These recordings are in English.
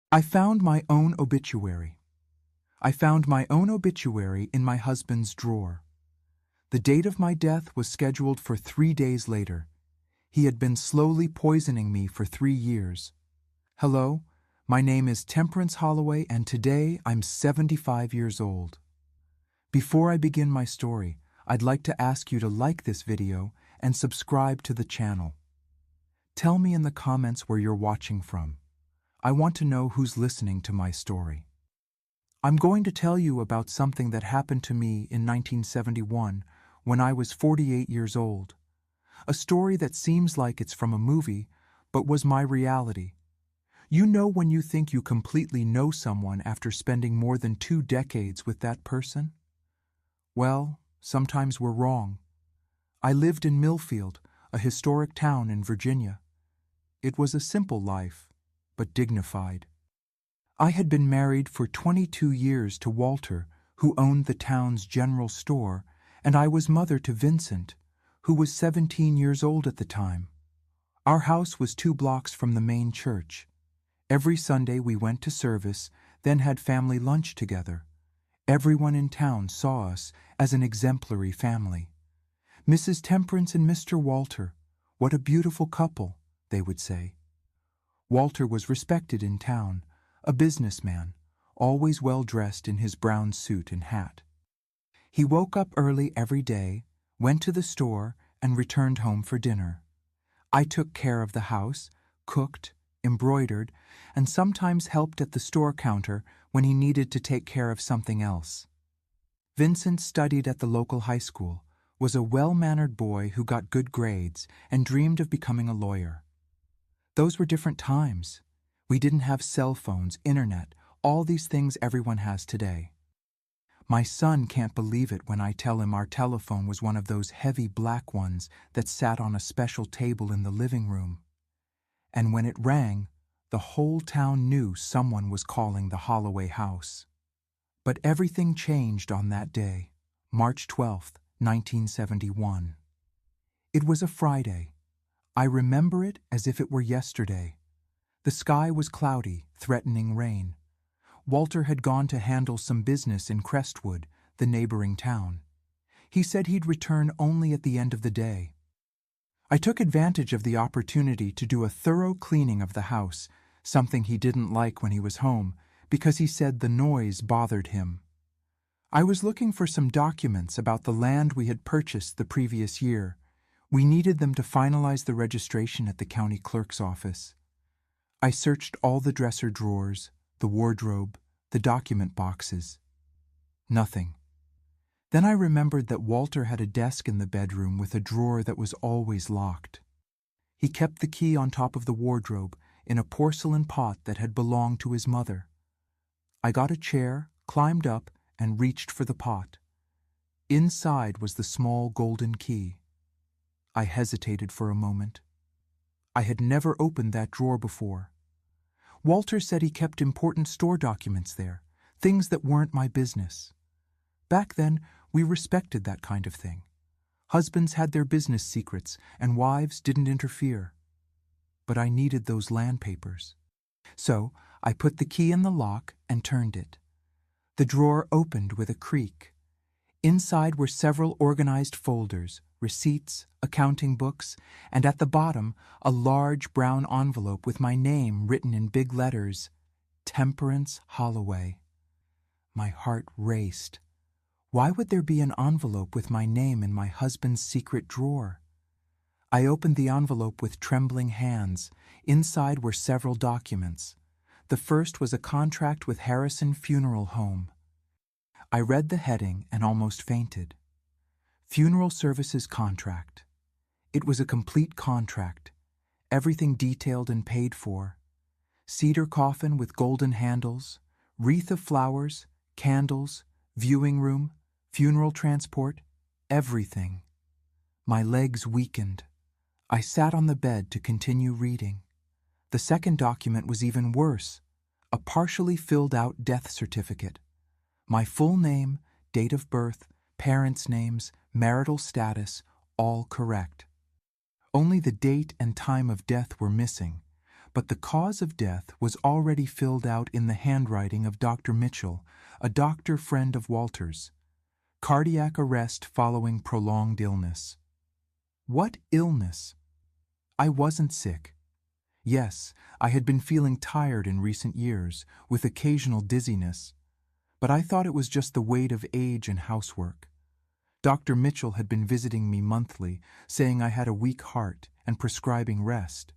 I found my own obituary. I found my own obituary in my husband's drawer. The date of my death was scheduled for 3 days later. He had been slowly poisoning me for 3 years. Hello, my name is Temperance Holloway, and today I'm 75 years old. Before I begin my story, I'd like to ask you to like this video and subscribe to the channel. Tell me in the comments where you're watching from. I want to know who's listening to my story. I'm going to tell you about something that happened to me in 1971 when I was 48 years old. A story that seems like it's from a movie, but was my reality. You know when you think you completely know someone after spending more than 2 decades with that person? Well, sometimes we're wrong. I lived in Millfield, a historic town in Virginia. It was a simple life, but dignified. I had been married for 22 years to Walter, who owned the town's general store, and I was mother to Vincent, who was 17 years old at the time. Our house was 2 blocks from the main church. Every Sunday we went to service, then had family lunch together. Everyone in town saw us as an exemplary family. Mrs. Temperance and Mr. Walter, what a beautiful couple, they would say. Walter was respected in town, a businessman, always well dressed in his brown suit and hat. He woke up early every day, went to the store, and returned home for dinner. I took care of the house, cooked, embroidered, and sometimes helped at the store counter when he needed to take care of something else. Vincent studied at the local high school, was a well-mannered boy who got good grades and dreamed of becoming a lawyer. Those were different times. We didn't have cell phones, internet, all these things everyone has today. My son can't believe it when I tell him our telephone was one of those heavy black ones that sat on a special table in the living room. And when it rang, the whole town knew someone was calling the Holloway house. But everything changed on that day, March 12th, 1971. It was a Friday. I remember it as if it were yesterday. The sky was cloudy, threatening rain. Walter had gone to handle some business in Crestwood, the neighboring town. He said he'd return only at the end of the day. I took advantage of the opportunity to do a thorough cleaning of the house, something he didn't like when he was home, because he said the noise bothered him. I was looking for some documents about the land we had purchased the previous year. We needed them to finalize the registration at the county clerk's office. I searched all the dresser drawers, the wardrobe, the document boxes. Nothing. Then I remembered that Walter had a desk in the bedroom with a drawer that was always locked. He kept the key on top of the wardrobe in a porcelain pot that had belonged to his mother. I got a chair, climbed up, and reached for the pot. Inside was the small golden key. I hesitated for a moment. I had never opened that drawer before. Walter said he kept important store documents there, things that weren't my business. Back then, we respected that kind of thing. Husbands had their business secrets, and wives didn't interfere. But I needed those land papers. So I put the key in the lock and turned it. The drawer opened with a creak. Inside were several organized folders, receipts, accounting books, and at the bottom, a large brown envelope with my name written in big letters, Temperance Holloway. My heart raced. Why would there be an envelope with my name in my husband's secret drawer? I opened the envelope with trembling hands. Inside were several documents. The first was a contract with Harrison Funeral Home. I read the heading and almost fainted. Funeral Services Contract. It was a complete contract, everything detailed and paid for. Cedar coffin with golden handles, wreath of flowers, candles, viewing room, funeral transport, everything. My legs weakened. I sat on the bed to continue reading. The second document was even worse, a partially filled out death certificate. My full name, date of birth, parents' names, marital status, all correct. Only the date and time of death were missing, but the cause of death was already filled out in the handwriting of Dr. Mitchell, a doctor friend of Walter's. Cardiac arrest following prolonged illness. What illness? I wasn't sick. Yes, I had been feeling tired in recent years, with occasional dizziness, but I thought it was just the weight of age and housework. Dr. Mitchell had been visiting me monthly, saying I had a weak heart and prescribing rest.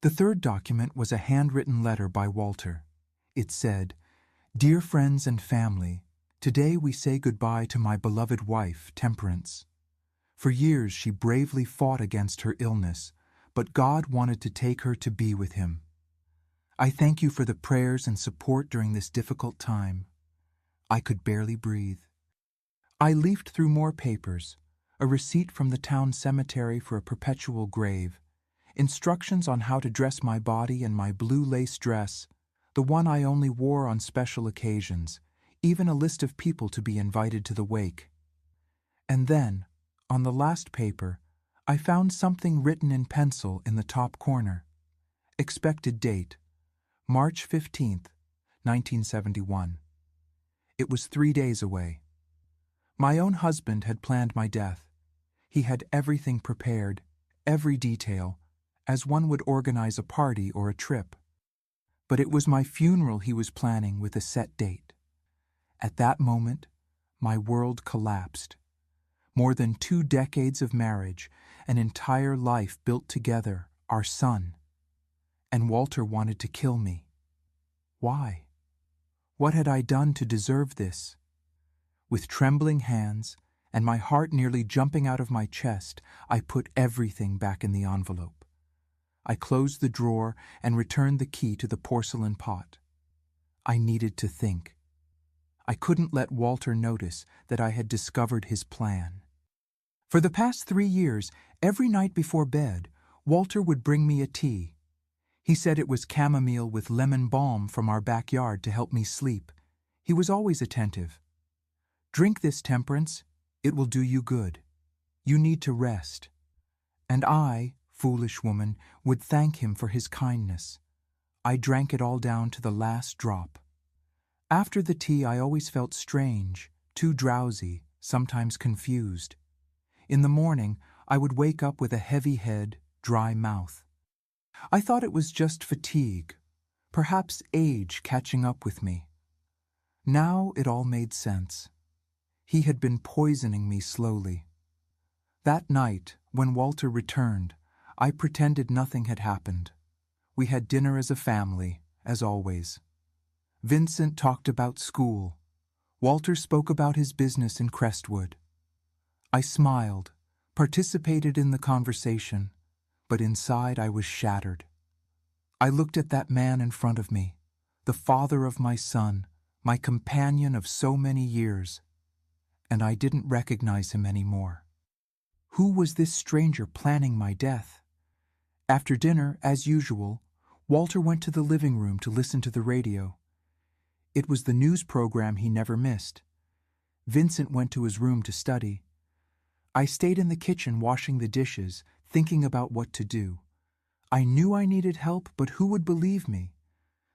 The third document was a handwritten letter by Walter. It said, "Dear friends and family, today we say goodbye to my beloved wife, Temperance. For years she bravely fought against her illness, but God wanted to take her to be with Him. I thank you for the prayers and support during this difficult time." I could barely breathe. I leafed through more papers, a receipt from the town cemetery for a perpetual grave, instructions on how to dress my body and my blue lace dress, the one I only wore on special occasions, even a list of people to be invited to the wake. And then, on the last paper, I found something written in pencil in the top corner. Expected date, March 15th, 1971. It was 3 days away. My own husband had planned my death. He had everything prepared, every detail, as one would organize a party or a trip. But it was my funeral he was planning with a set date. At that moment, my world collapsed. More than 2 decades of marriage, an entire life built together, our son. And Walter wanted to kill me. Why? What had I done to deserve this? With trembling hands and my heart nearly jumping out of my chest, I put everything back in the envelope. I closed the drawer and returned the key to the porcelain pot. I needed to think. I couldn't let Walter notice that I had discovered his plan. For the past 3 years, every night before bed, Walter would bring me a tea. He said it was chamomile with lemon balm from our backyard to help me sleep. He was always attentive. "Drink this, Temperance. It will do you good. You need to rest." And I, foolish woman, would thank him for his kindness. I drank it all down to the last drop. After the tea, I always felt strange, too drowsy, sometimes confused. In the morning, I would wake up with a heavy head, dry mouth. I thought it was just fatigue, perhaps age catching up with me. Now it all made sense. He had been poisoning me slowly. That night, when Walter returned, I pretended nothing had happened. We had dinner as a family, as always. Vincent talked about school. Walter spoke about his business in Crestwood. I smiled, participated in the conversation, but inside I was shattered. I looked at that man in front of me, the father of my son, my companion of so many years, and I didn't recognize him anymore. Who was this stranger planning my death? After dinner, as usual, Walter went to the living room to listen to the radio. It was the news program he never missed. Vincent went to his room to study. I stayed in the kitchen washing the dishes, thinking about what to do. I knew I needed help, but who would believe me?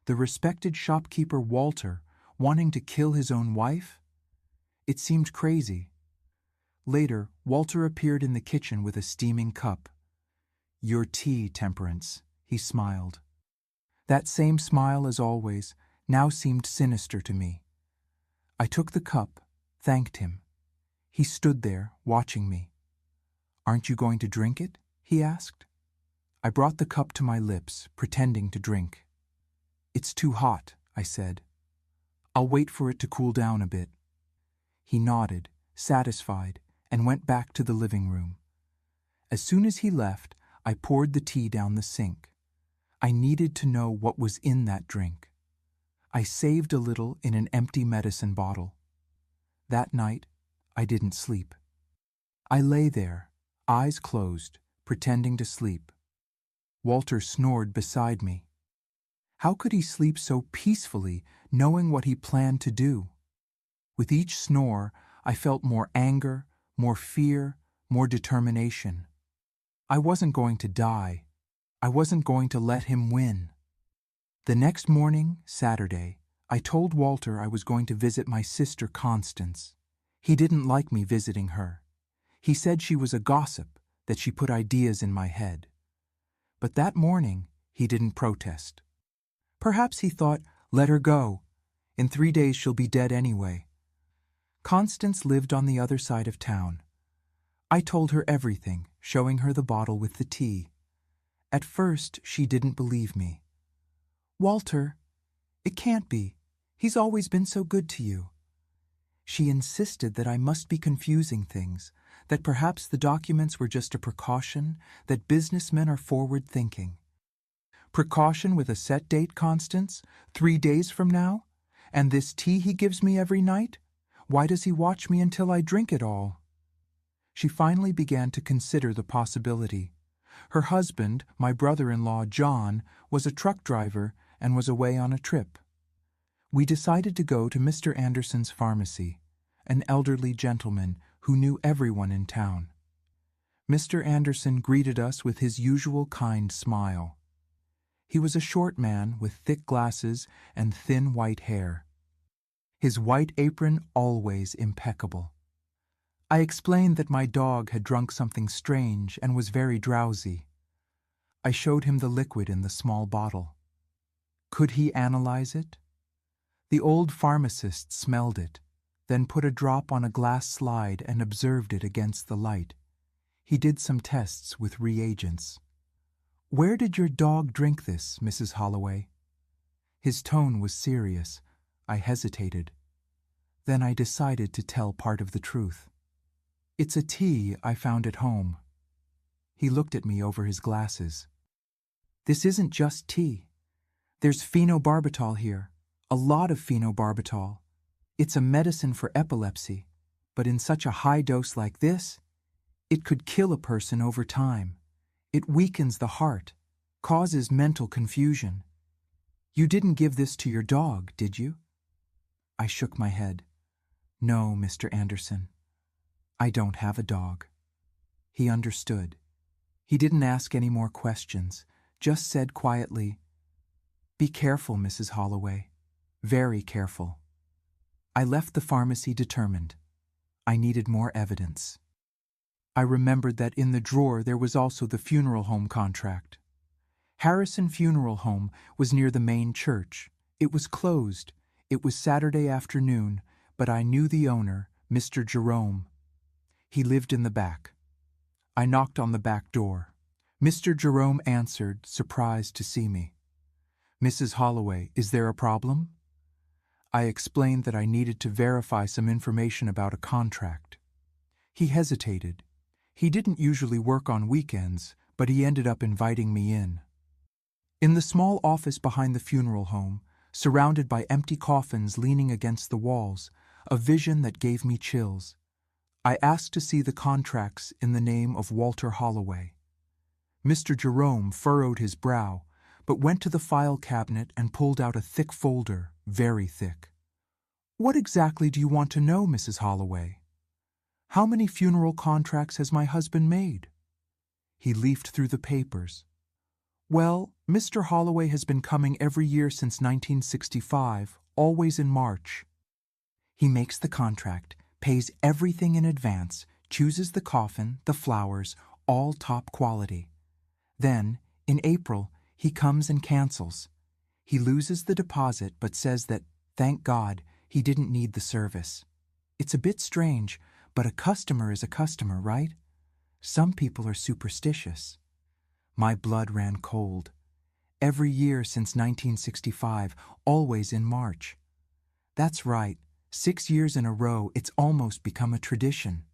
The respected shopkeeper Walter, wanting to kill his own wife? It seemed crazy. Later, Walter appeared in the kitchen with a steaming cup. "Your tea, Temperance," he smiled. That same smile as always now seemed sinister to me. I took the cup, thanked him. He stood there, watching me. "Aren't you going to drink it?" he asked. I brought the cup to my lips, pretending to drink. "It's too hot," I said. "I'll wait for it to cool down a bit." He nodded, satisfied, and went back to the living room. As soon as he left, I poured the tea down the sink. I needed to know what was in that drink. I saved a little in an empty medicine bottle. That night, I didn't sleep. I lay there, eyes closed, pretending to sleep. Walter snored beside me. How could he sleep so peacefully, knowing what he planned to do? With each snore, I felt more anger, more fear, more determination. I wasn't going to die. I wasn't going to let him win. The next morning, Saturday, I told Walter I was going to visit my sister Constance. He didn't like me visiting her. He said she was a gossip, that she put ideas in my head. But that morning, he didn't protest. Perhaps he thought, let her go. In 3 days she'll be dead anyway. Constance lived on the other side of town. I told her everything, showing her the bottle with the tea. At first, she didn't believe me. Walter, it can't be. He's always been so good to you. She insisted that I must be confusing things, that perhaps the documents were just a precaution, that businessmen are forward-thinking. Precaution with a set date, Constance? 3 days from now? And this tea he gives me every night? Why does he watch me until I drink it all? She finally began to consider the possibility. Her husband, my brother-in-law John, was a truck driver and was away on a trip. We decided to go to Mr. Anderson's pharmacy, an elderly gentleman who knew everyone in town. Mr. Anderson greeted us with his usual kind smile. He was a short man with thick glasses and thin white hair. His white apron always impeccable. I explained that my dog had drunk something strange and was very drowsy. I showed him the liquid in the small bottle. Could he analyze it? The old pharmacist smelled it, then put a drop on a glass slide and observed it against the light. He did some tests with reagents. Where did your dog drink this, Mrs. Holloway? His tone was serious. I hesitated. Then I decided to tell part of the truth. It's a tea I found at home. He looked at me over his glasses. This isn't just tea. There's phenobarbital here, a lot of phenobarbital. It's a medicine for epilepsy, but in such a high dose like this, it could kill a person over time. It weakens the heart, causes mental confusion. You didn't give this to your dog, did you? I shook my head. No, Mr. Anderson. I don't have a dog. He understood. He didn't ask any more questions, just said quietly, Be careful, Mrs. Holloway. Very careful. I left the pharmacy determined. I needed more evidence. I remembered that in the drawer there was also the funeral home contract. Harrison Funeral Home was near the main church. It was closed. It was Saturday afternoon, but I knew the owner, Mr. Jerome. He lived in the back. I knocked on the back door. Mr. Jerome answered, surprised to see me. Mrs. Holloway, is there a problem? I explained that I needed to verify some information about a contract. He hesitated. He didn't usually work on weekends, but he ended up inviting me in. In the small office behind the funeral home, surrounded by empty coffins leaning against the walls, a vision that gave me chills. I asked to see the contracts in the name of Walter Holloway. Mr. Jerome furrowed his brow, but went to the file cabinet and pulled out a thick folder, very thick. What exactly do you want to know, Mrs. Holloway? How many funeral contracts has my husband made? He leafed through the papers. Well, Mr. Holloway has been coming every year since 1965, always in March. He makes the contract, pays everything in advance, chooses the coffin, the flowers, all top quality. Then, in April, he comes and cancels. He loses the deposit but says that, thank God, he didn't need the service. It's a bit strange, but a customer is a customer, right? Some people are superstitious. My blood ran cold. Every year since 1965, always in March. That's right, 6 years in a row, it's almost become a tradition.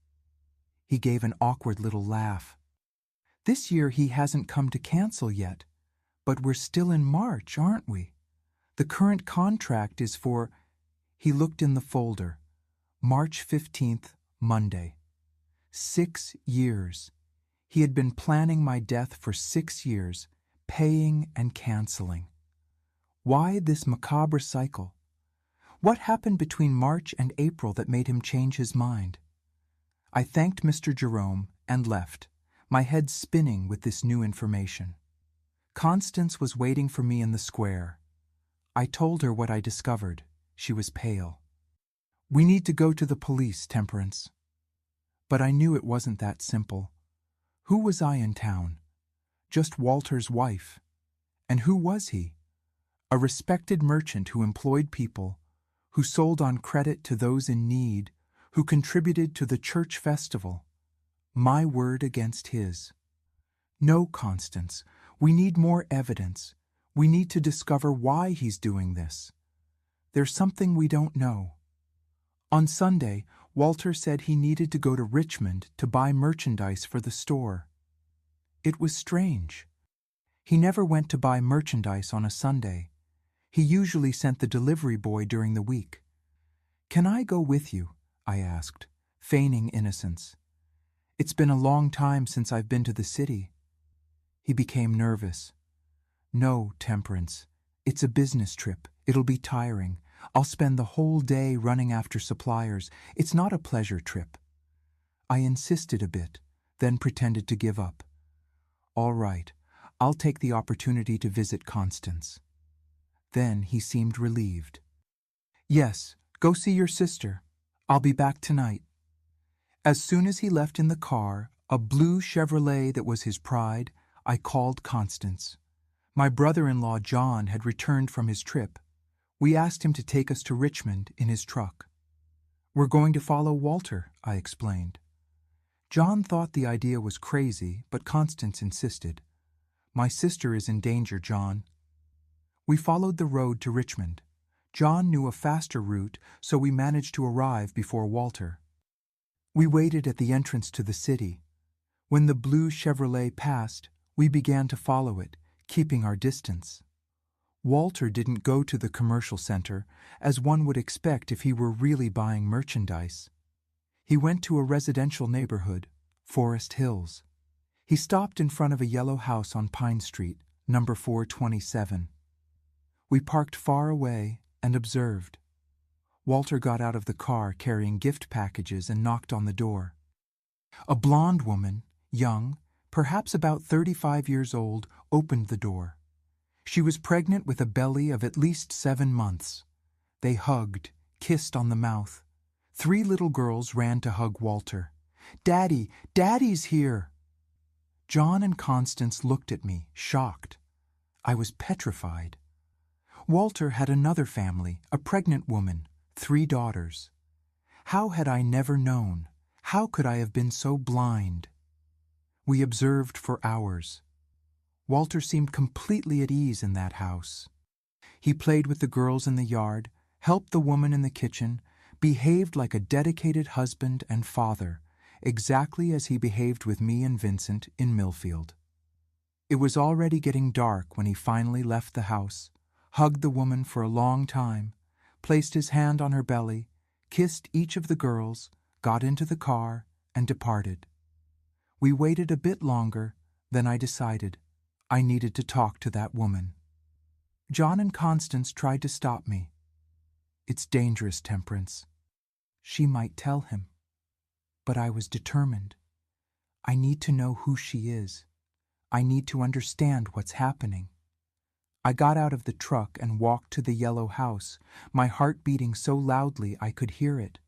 He gave an awkward little laugh. This year he hasn't come to cancel yet, but we're still in March, aren't we? The current contract is for... He looked in the folder. March 15th, Monday. 6 years. He had been planning my death for 6 years, paying and canceling. Why this macabre cycle? What happened between March and April that made him change his mind? I thanked Mr. Jerome and left, my head spinning with this new information. Constance was waiting for me in the square. I told her what I discovered. She was pale. "We need to go to the police, Temperance." But I knew it wasn't that simple. Who was I in town? Just Walter's wife. And who was he? A respected merchant who employed people, who sold on credit to those in need, who contributed to the church festival. My word against his. "No, Constance, we need more evidence. We need to discover why he's doing this. There's something we don't know." On Sunday, Walter said he needed to go to Richmond to buy merchandise for the store. It was strange. He never went to buy merchandise on a Sunday. He usually sent the delivery boy during the week. "Can I go with you?" I asked, feigning innocence. "It's been a long time since I've been to the city." He became nervous. "No, Temperance. It's a business trip. It'll be tiring. I'll spend the whole day running after suppliers. It's not a pleasure trip." I insisted a bit, then pretended to give up. "All right, I'll take the opportunity to visit Constance." Then he seemed relieved. "Yes, go see your sister. I'll be back tonight." As soon as he left in the car, a blue Chevrolet that was his pride, I called Constance. My brother-in-law John had returned from his trip. We asked him to take us to Richmond in his truck. "We're going to follow Walter," I explained. John thought the idea was crazy, but Constance insisted. "My sister is in danger, John." We followed the road to Richmond. John knew a faster route, so we managed to arrive before Walter. We waited at the entrance to the city. When the blue Chevrolet passed, we began to follow it, keeping our distance. Walter didn't go to the commercial center, as one would expect if he were really buying merchandise. He went to a residential neighborhood, Forest Hills. He stopped in front of a yellow house on Pine Street, number 427. We parked far away and observed. Walter got out of the car carrying gift packages and knocked on the door. A blonde woman, young, perhaps about 35 years old, opened the door. She was pregnant with a belly of at least 7 months. They hugged, kissed on the mouth. 3 little girls ran to hug Walter. "Daddy, Daddy's here!" John and Constance looked at me, shocked. I was petrified. Walter had another family, a pregnant woman, 3 daughters. How had I never known? How could I have been so blind? We observed for hours. Walter seemed completely at ease in that house. He played with the girls in the yard, helped the woman in the kitchen, behaved like a dedicated husband and father, exactly as he behaved with me and Vincent in Millfield. It was already getting dark when he finally left the house, hugged the woman for a long time, placed his hand on her belly, kissed each of the girls, got into the car, and departed. We waited a bit longer, then I decided I needed to talk to that woman. John and Constance tried to stop me. "It's dangerous, Temperance. She might tell him." But I was determined. I need to know who she is. I need to understand what's happening. I got out of the truck and walked to the yellow house, my heart beating so loudly I could hear it.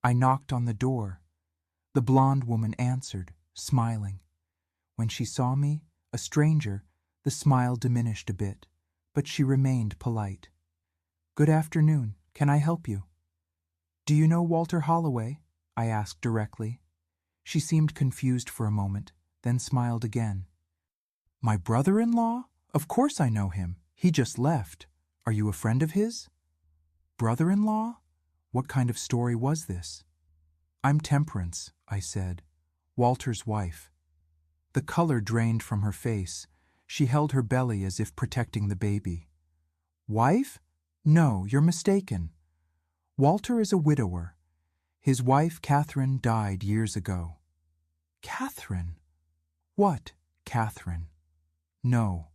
I knocked on the door. The blonde woman answered, smiling. When she saw me, a stranger, the smile diminished a bit, but she remained polite. "Good afternoon. Can I help you?" "Do you know Walter Holloway?" I asked directly. She seemed confused for a moment, then smiled again. "My brother-in-law? Of course I know him. He just left. Are you a friend of his?" "Brother-in-law? What kind of story was this?" "I'm Temperance," I said, "Walter's wife." The color drained from her face. She held her belly as if protecting the baby. "Wife? No, you're mistaken. Walter is a widower. His wife, Catherine, died years ago." "Catherine? What Catherine?" "No,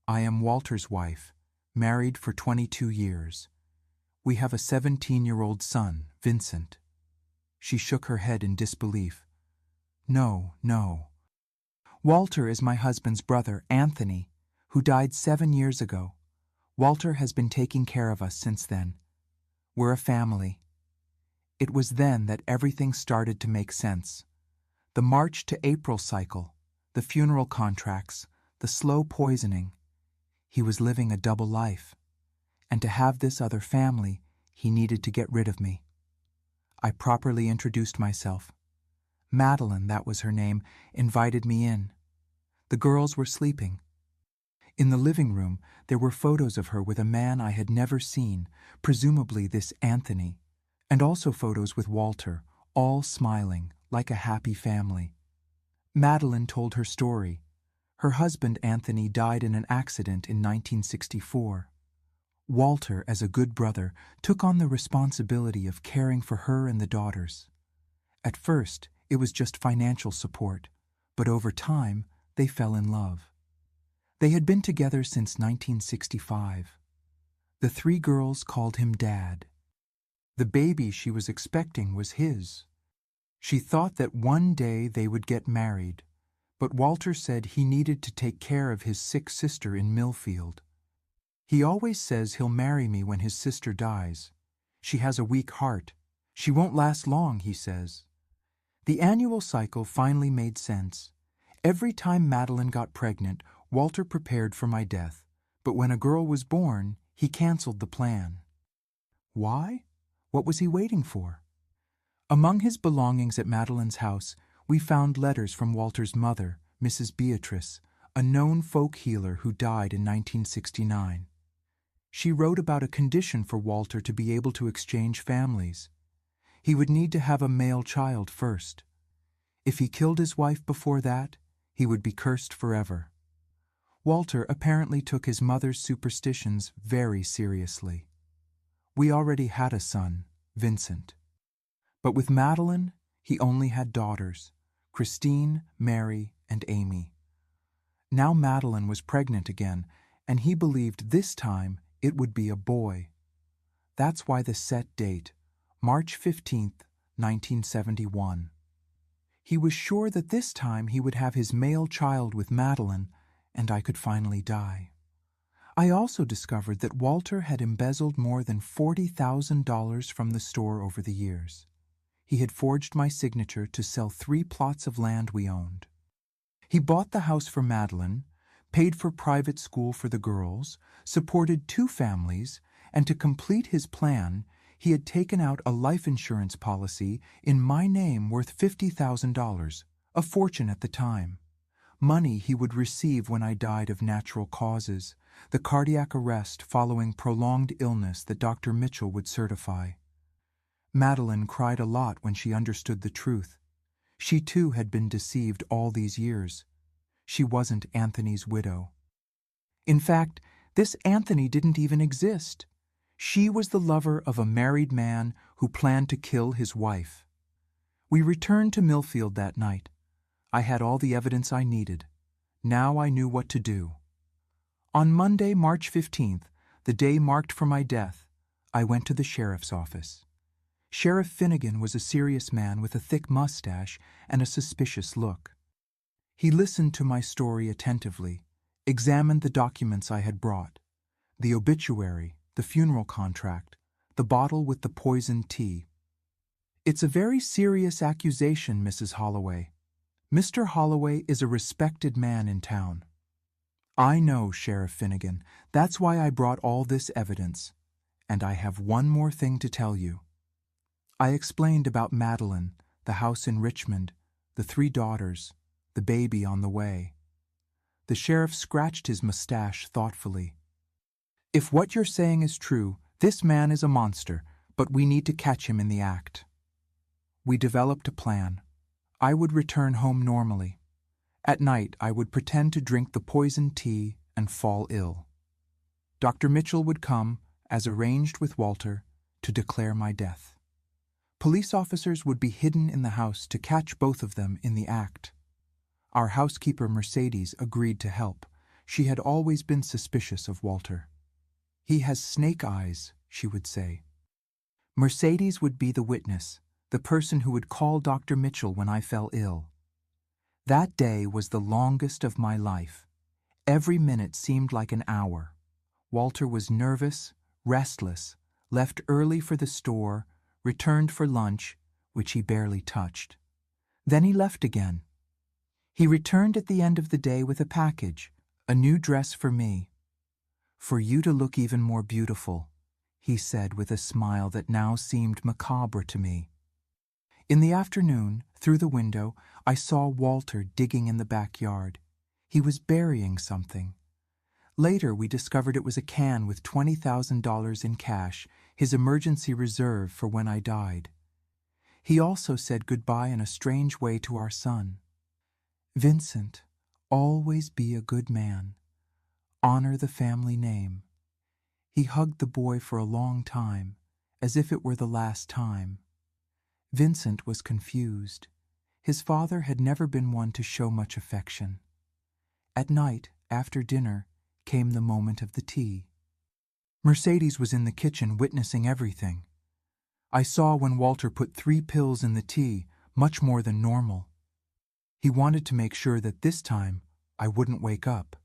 I am Walter's wife, married for 22 years. We have a 17-year-old son, Vincent." She shook her head in disbelief. "No, no. Walter is my husband's brother, Anthony, who died 7 years ago. Walter has been taking care of us since then. We're a family. It was then that everything started to make sense. The March to April cycle, the funeral contracts, the slow poisoning. He was living a double life. And to have this other family, he needed to get rid of me. I properly introduced myself. Madeline, that was her name, invited me in. The girls were sleeping. In the living room, there were photos of her with a man I had never seen, presumably this Anthony, and also photos with Walter, all smiling, like a happy family. Madeline told her story. Her husband, Anthony, died in an accident in 1964. Walter, as a good brother, took on the responsibility of caring for her and the daughters. At first, it was just financial support, but over time, they fell in love. They had been together since 1965. The 3 girls called him Dad. The baby she was expecting was his. She thought that one day they would get married, but Walter said he needed to take care of his sick sister in Millfield. He always says he'll marry me when his sister dies. She has a weak heart. She won't last long, he says. The annual cycle finally made sense. Every time Madeline got pregnant, Walter prepared for my death, but when a girl was born, he canceled the plan. Why? What was he waiting for? Among his belongings at Madeline's house, we found letters from Walter's mother, Mrs. Beatrice, a known folk healer who died in 1969. She wrote about a condition for Walter to be able to exchange families. He would need to have a male child first. If he killed his wife before that, he would be cursed forever. Walter apparently took his mother's superstitions very seriously. We already had a son, Vincent. But with Madeline, he only had daughters, Christine, Mary, and Amy. Now Madeline was pregnant again, and he believed this time it would be a boy. That's why the set date, March 15th, 1971. He was sure that this time he would have his male child with Madeline, and I could finally die. I also discovered that Walter had embezzled more than $40,000 from the store over the years. He had forged my signature to sell 3 plots of land we owned. He bought the house for Madeline, paid for private school for the girls, supported 2 families, and to complete his plan, he had taken out a life insurance policy in my name worth $50,000, a fortune at the time. Money he would receive when I died of natural causes, the cardiac arrest following prolonged illness that Dr. Mitchell would certify. Madeline cried a lot when she understood the truth. She too had been deceived all these years. She wasn't Anthony's widow. In fact, this Anthony didn't even exist. She was the lover of a married man who planned to kill his wife. We returned to Millfield that night. I had all the evidence I needed. Now I knew what to do. On Monday, March 15th, the day marked for my death, I went to the sheriff's office. Sheriff Finnegan was a serious man with a thick mustache and a suspicious look. He listened to my story attentively, examined the documents I had brought, the obituary, the funeral contract, the bottle with the poisoned tea. "It's a very serious accusation, Mrs. Holloway. Mr. Holloway is a respected man in town." "I know, Sheriff Finnegan. That's why I brought all this evidence. And I have one more thing to tell you." I explained about Madeline, the house in Richmond, the 3 daughters, the baby on the way. The sheriff scratched his mustache thoughtfully. "If what you're saying is true, this man is a monster, but we need to catch him in the act." We developed a plan. I would return home normally. At night, I would pretend to drink the poisoned tea and fall ill. Dr. Mitchell would come, as arranged with Walter, to declare my death. Police officers would be hidden in the house to catch both of them in the act. Our housekeeper Mercedes agreed to help. She had always been suspicious of Walter. "He has snake eyes," she would say. Mercedes would be the witness, the person who would call Dr. Mitchell when I fell ill. That day was the longest of my life. Every minute seemed like an hour. Walter was nervous, restless, left early for the store, returned for lunch, which he barely touched. Then he left again. He returned at the end of the day with a package, a new dress for me. "For you to look even more beautiful," he said with a smile that now seemed macabre to me. In the afternoon, through the window, I saw Walter digging in the backyard. He was burying something. Later, we discovered it was a can with $20,000 in cash, his emergency reserve for when I died. He also said goodbye in a strange way to our son. "Vincent, always be a good man. Honor the family name." He hugged the boy for a long time, as if it were the last time. Vincent was confused. His father had never been one to show much affection. At night, after dinner, came the moment of the tea. Mercedes was in the kitchen witnessing everything. I saw when Walter put 3 pills in the tea, much more than normal. He wanted to make sure that this time I wouldn't wake up.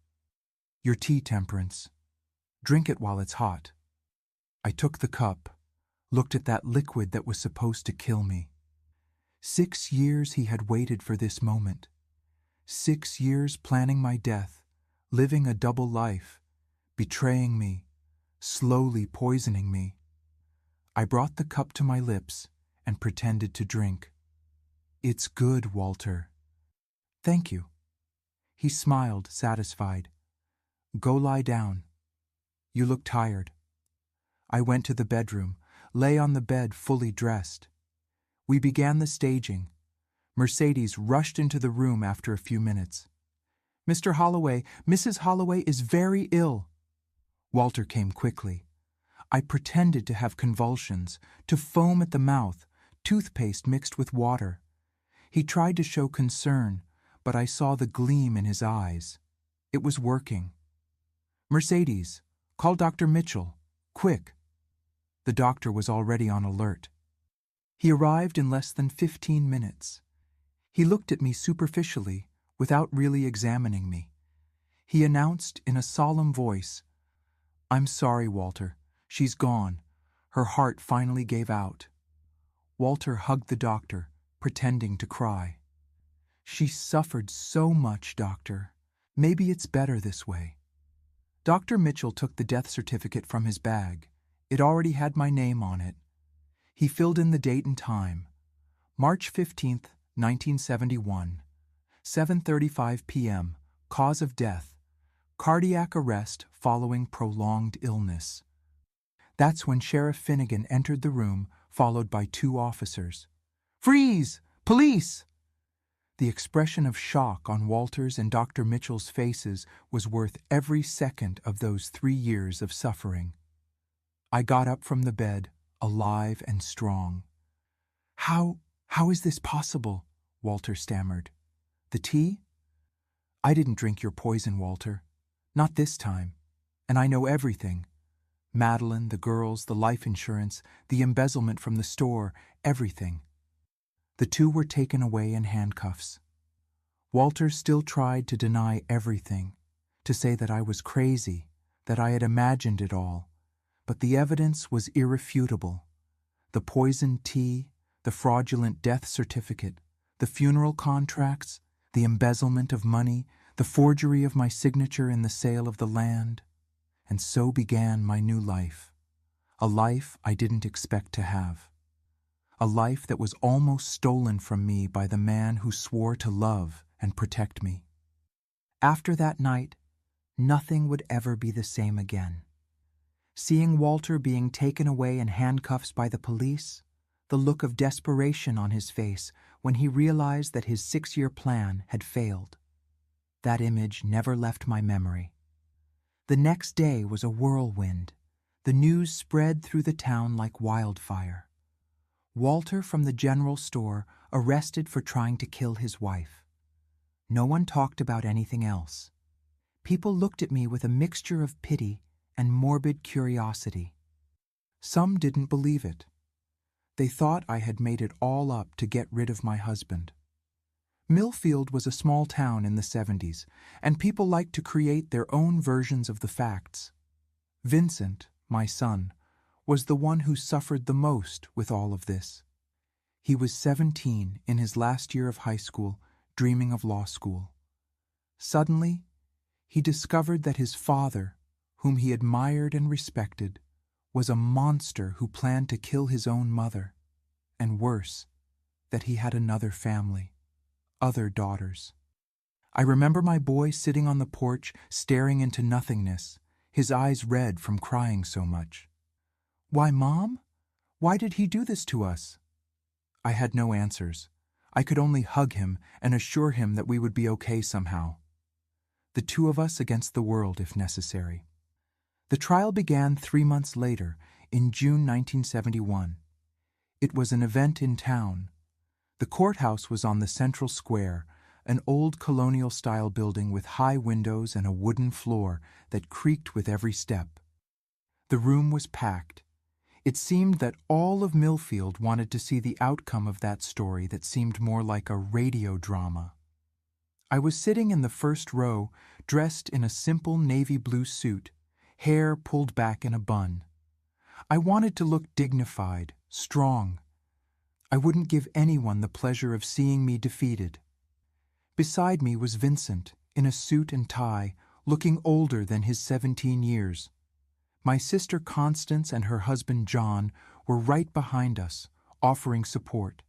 "Your tea, Temperance. Drink it while it's hot." I took the cup, looked at that liquid that was supposed to kill me. 6 years he had waited for this moment. 6 years planning my death, living a double life, betraying me, slowly poisoning me. I brought the cup to my lips and pretended to drink. "It's good, Walter." "Thank you." He smiled, satisfied. "Go lie down. You look tired." I went to the bedroom, lay on the bed fully dressed. We began the staging. Mercedes rushed into the room after a few minutes. "Mr. Holloway, Mrs. Holloway is very ill." Walter came quickly. I pretended to have convulsions, to foam at the mouth, toothpaste mixed with water. He tried to show concern, but I saw the gleam in his eyes. It was working. "Mercedes, call Dr. Mitchell. Quick." The doctor was already on alert. He arrived in less than 15 minutes. He looked at me superficially, without really examining me. He announced in a solemn voice, "I'm sorry, Walter. She's gone. Her heart finally gave out." Walter hugged the doctor, pretending to cry. "She suffered so much, doctor. Maybe it's better this way." Dr. Mitchell took the death certificate from his bag. It already had my name on it. He filled in the date and time. March 15th, 1971. 7:35 p.m. Cause of death: cardiac arrest following prolonged illness. That's when Sheriff Finnegan entered the room, followed by 2 officers. "Freeze! Police!" The expression of shock on Walter's and Dr. Mitchell's faces was worth every second of those 3 years of suffering. I got up from the bed, alive and strong. How is this possible?" Walter stammered. "The tea?" "I didn't drink your poison, Walter. Not this time. And I know everything. Madeline, the girls, the life insurance, the embezzlement from the store, everything." The 2 were taken away in handcuffs. Walter still tried to deny everything, to say that I was crazy, that I had imagined it all. But the evidence was irrefutable. The poisoned tea, the fraudulent death certificate, the funeral contracts, the embezzlement of money, the forgery of my signature in the sale of the land. And so began my new life. A life I didn't expect to have. A life that was almost stolen from me by the man who swore to love and protect me. After that night, nothing would ever be the same again. Seeing Walter being taken away in handcuffs by the police, the look of desperation on his face when he realized that his 6-year plan had failed. That image never left my memory. The next day was a whirlwind. The news spread through the town like wildfire. Walter from the general store arrested for trying to kill his wife. No one talked about anything else. People looked at me with a mixture of pity and morbid curiosity. Some didn't believe it. They thought I had made it all up to get rid of my husband. Millfield was a small town in the 70s, and people liked to create their own versions of the facts. Vincent, my son, was the one who suffered the most with all of this. He was 17 in his last year of high school, dreaming of law school. Suddenly, he discovered that his father, whom he admired and respected, was a monster who planned to kill his own mother, and worse, that he had another family, other daughters. I remember my boy sitting on the porch staring into nothingness, his eyes red from crying so much. "Why, Mom? Why did he do this to us?" I had no answers. I could only hug him and assure him that we would be okay somehow. The two of us against the world if necessary. The trial began 3 months later, in June 1971. It was an event in town. The courthouse was on the central square, an old colonial-style building with high windows and a wooden floor that creaked with every step. The room was packed. It seemed that all of Millfield wanted to see the outcome of that story that seemed more like a radio drama. I was sitting in the first row, dressed in a simple navy blue suit, hair pulled back in a bun. I wanted to look dignified, strong. I wouldn't give anyone the pleasure of seeing me defeated. Beside me was Vincent, in a suit and tie, looking older than his 17 years. My sister Constance and her husband John were right behind us, offering support.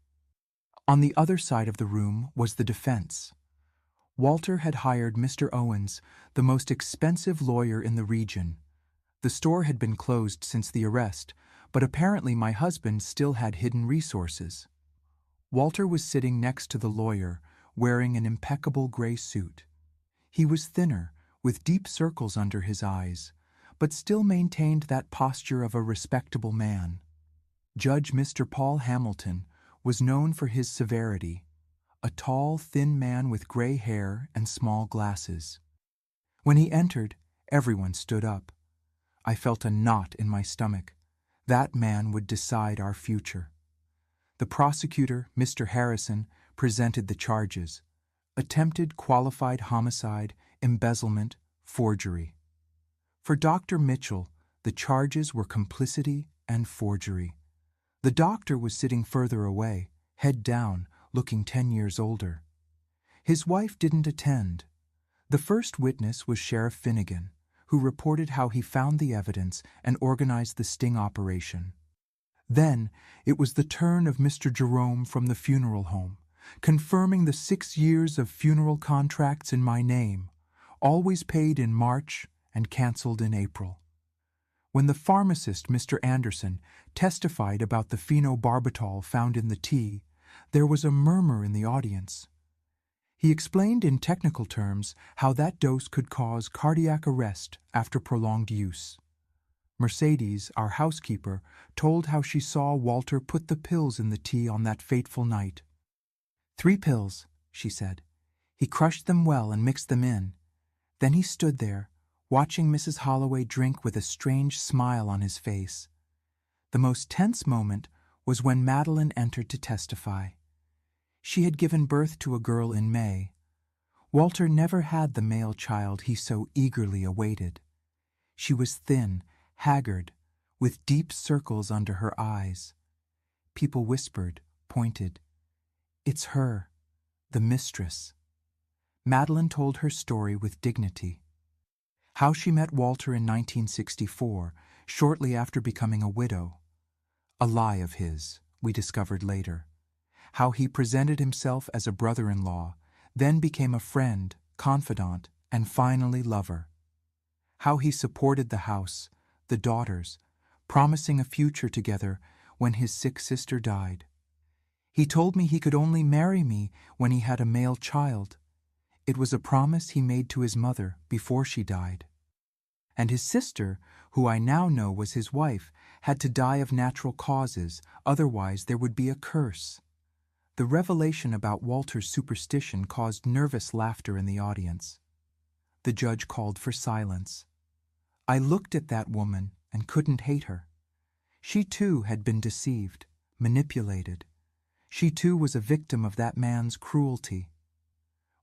On the other side of the room was the defense. Walter had hired Mr. Owens, the most expensive lawyer in the region. The store had been closed since the arrest, but apparently my husband still had hidden resources. Walter was sitting next to the lawyer, wearing an impeccable gray suit. He was thinner, with deep circles under his eyes, but still maintained that posture of a respectable man. Judge Mr. Paul Hamilton was known for his severity, a tall, thin man with gray hair and small glasses. When he entered, everyone stood up. I felt a knot in my stomach. That man would decide our future. The prosecutor, Mr. Harrison, presented the charges: attempted qualified homicide, embezzlement, forgery. For Dr. Mitchell, the charges were complicity and forgery. The doctor was sitting further away, head down, looking 10 years older. His wife didn't attend. The first witness was Sheriff Finnegan, who reported how he found the evidence and organized the sting operation. Then it was the turn of Mr. Jerome from the funeral home, confirming the 6 years of funeral contracts in my name, always paid in March and canceled in April. When the pharmacist, Mr. Anderson, testified about the phenobarbital found in the tea, there was a murmur in the audience. He explained in technical terms how that dose could cause cardiac arrest after prolonged use. Mercedes, our housekeeper, told how she saw Walter put the pills in the tea on that fateful night. 3 pills, she said. He crushed them well and mixed them in. Then he stood there, watching Mrs. Holloway drink with a strange smile on his face. The most tense moment was when Madeline entered to testify. She had given birth to a girl in May. Walter never had the male child he so eagerly awaited. She was thin, haggard, with deep circles under her eyes. People whispered, pointed. "It's her, the mistress." Madeline told her story with dignity. How she met Walter in 1964, shortly after becoming a widow. A lie of his, we discovered later. How he presented himself as a brother-in-law, then became a friend, confidant, and finally lover. How he supported the house, the daughters, promising a future together when his sick sister died. He told me he could only marry me when he had a male child. It was a promise he made to his mother before she died. And his sister, who I now know was his wife, had to die of natural causes, otherwise there would be a curse. The revelation about Walter's superstition caused nervous laughter in the audience. The judge called for silence. I looked at that woman and couldn't hate her. She too had been deceived, manipulated. She too was a victim of that man's cruelty.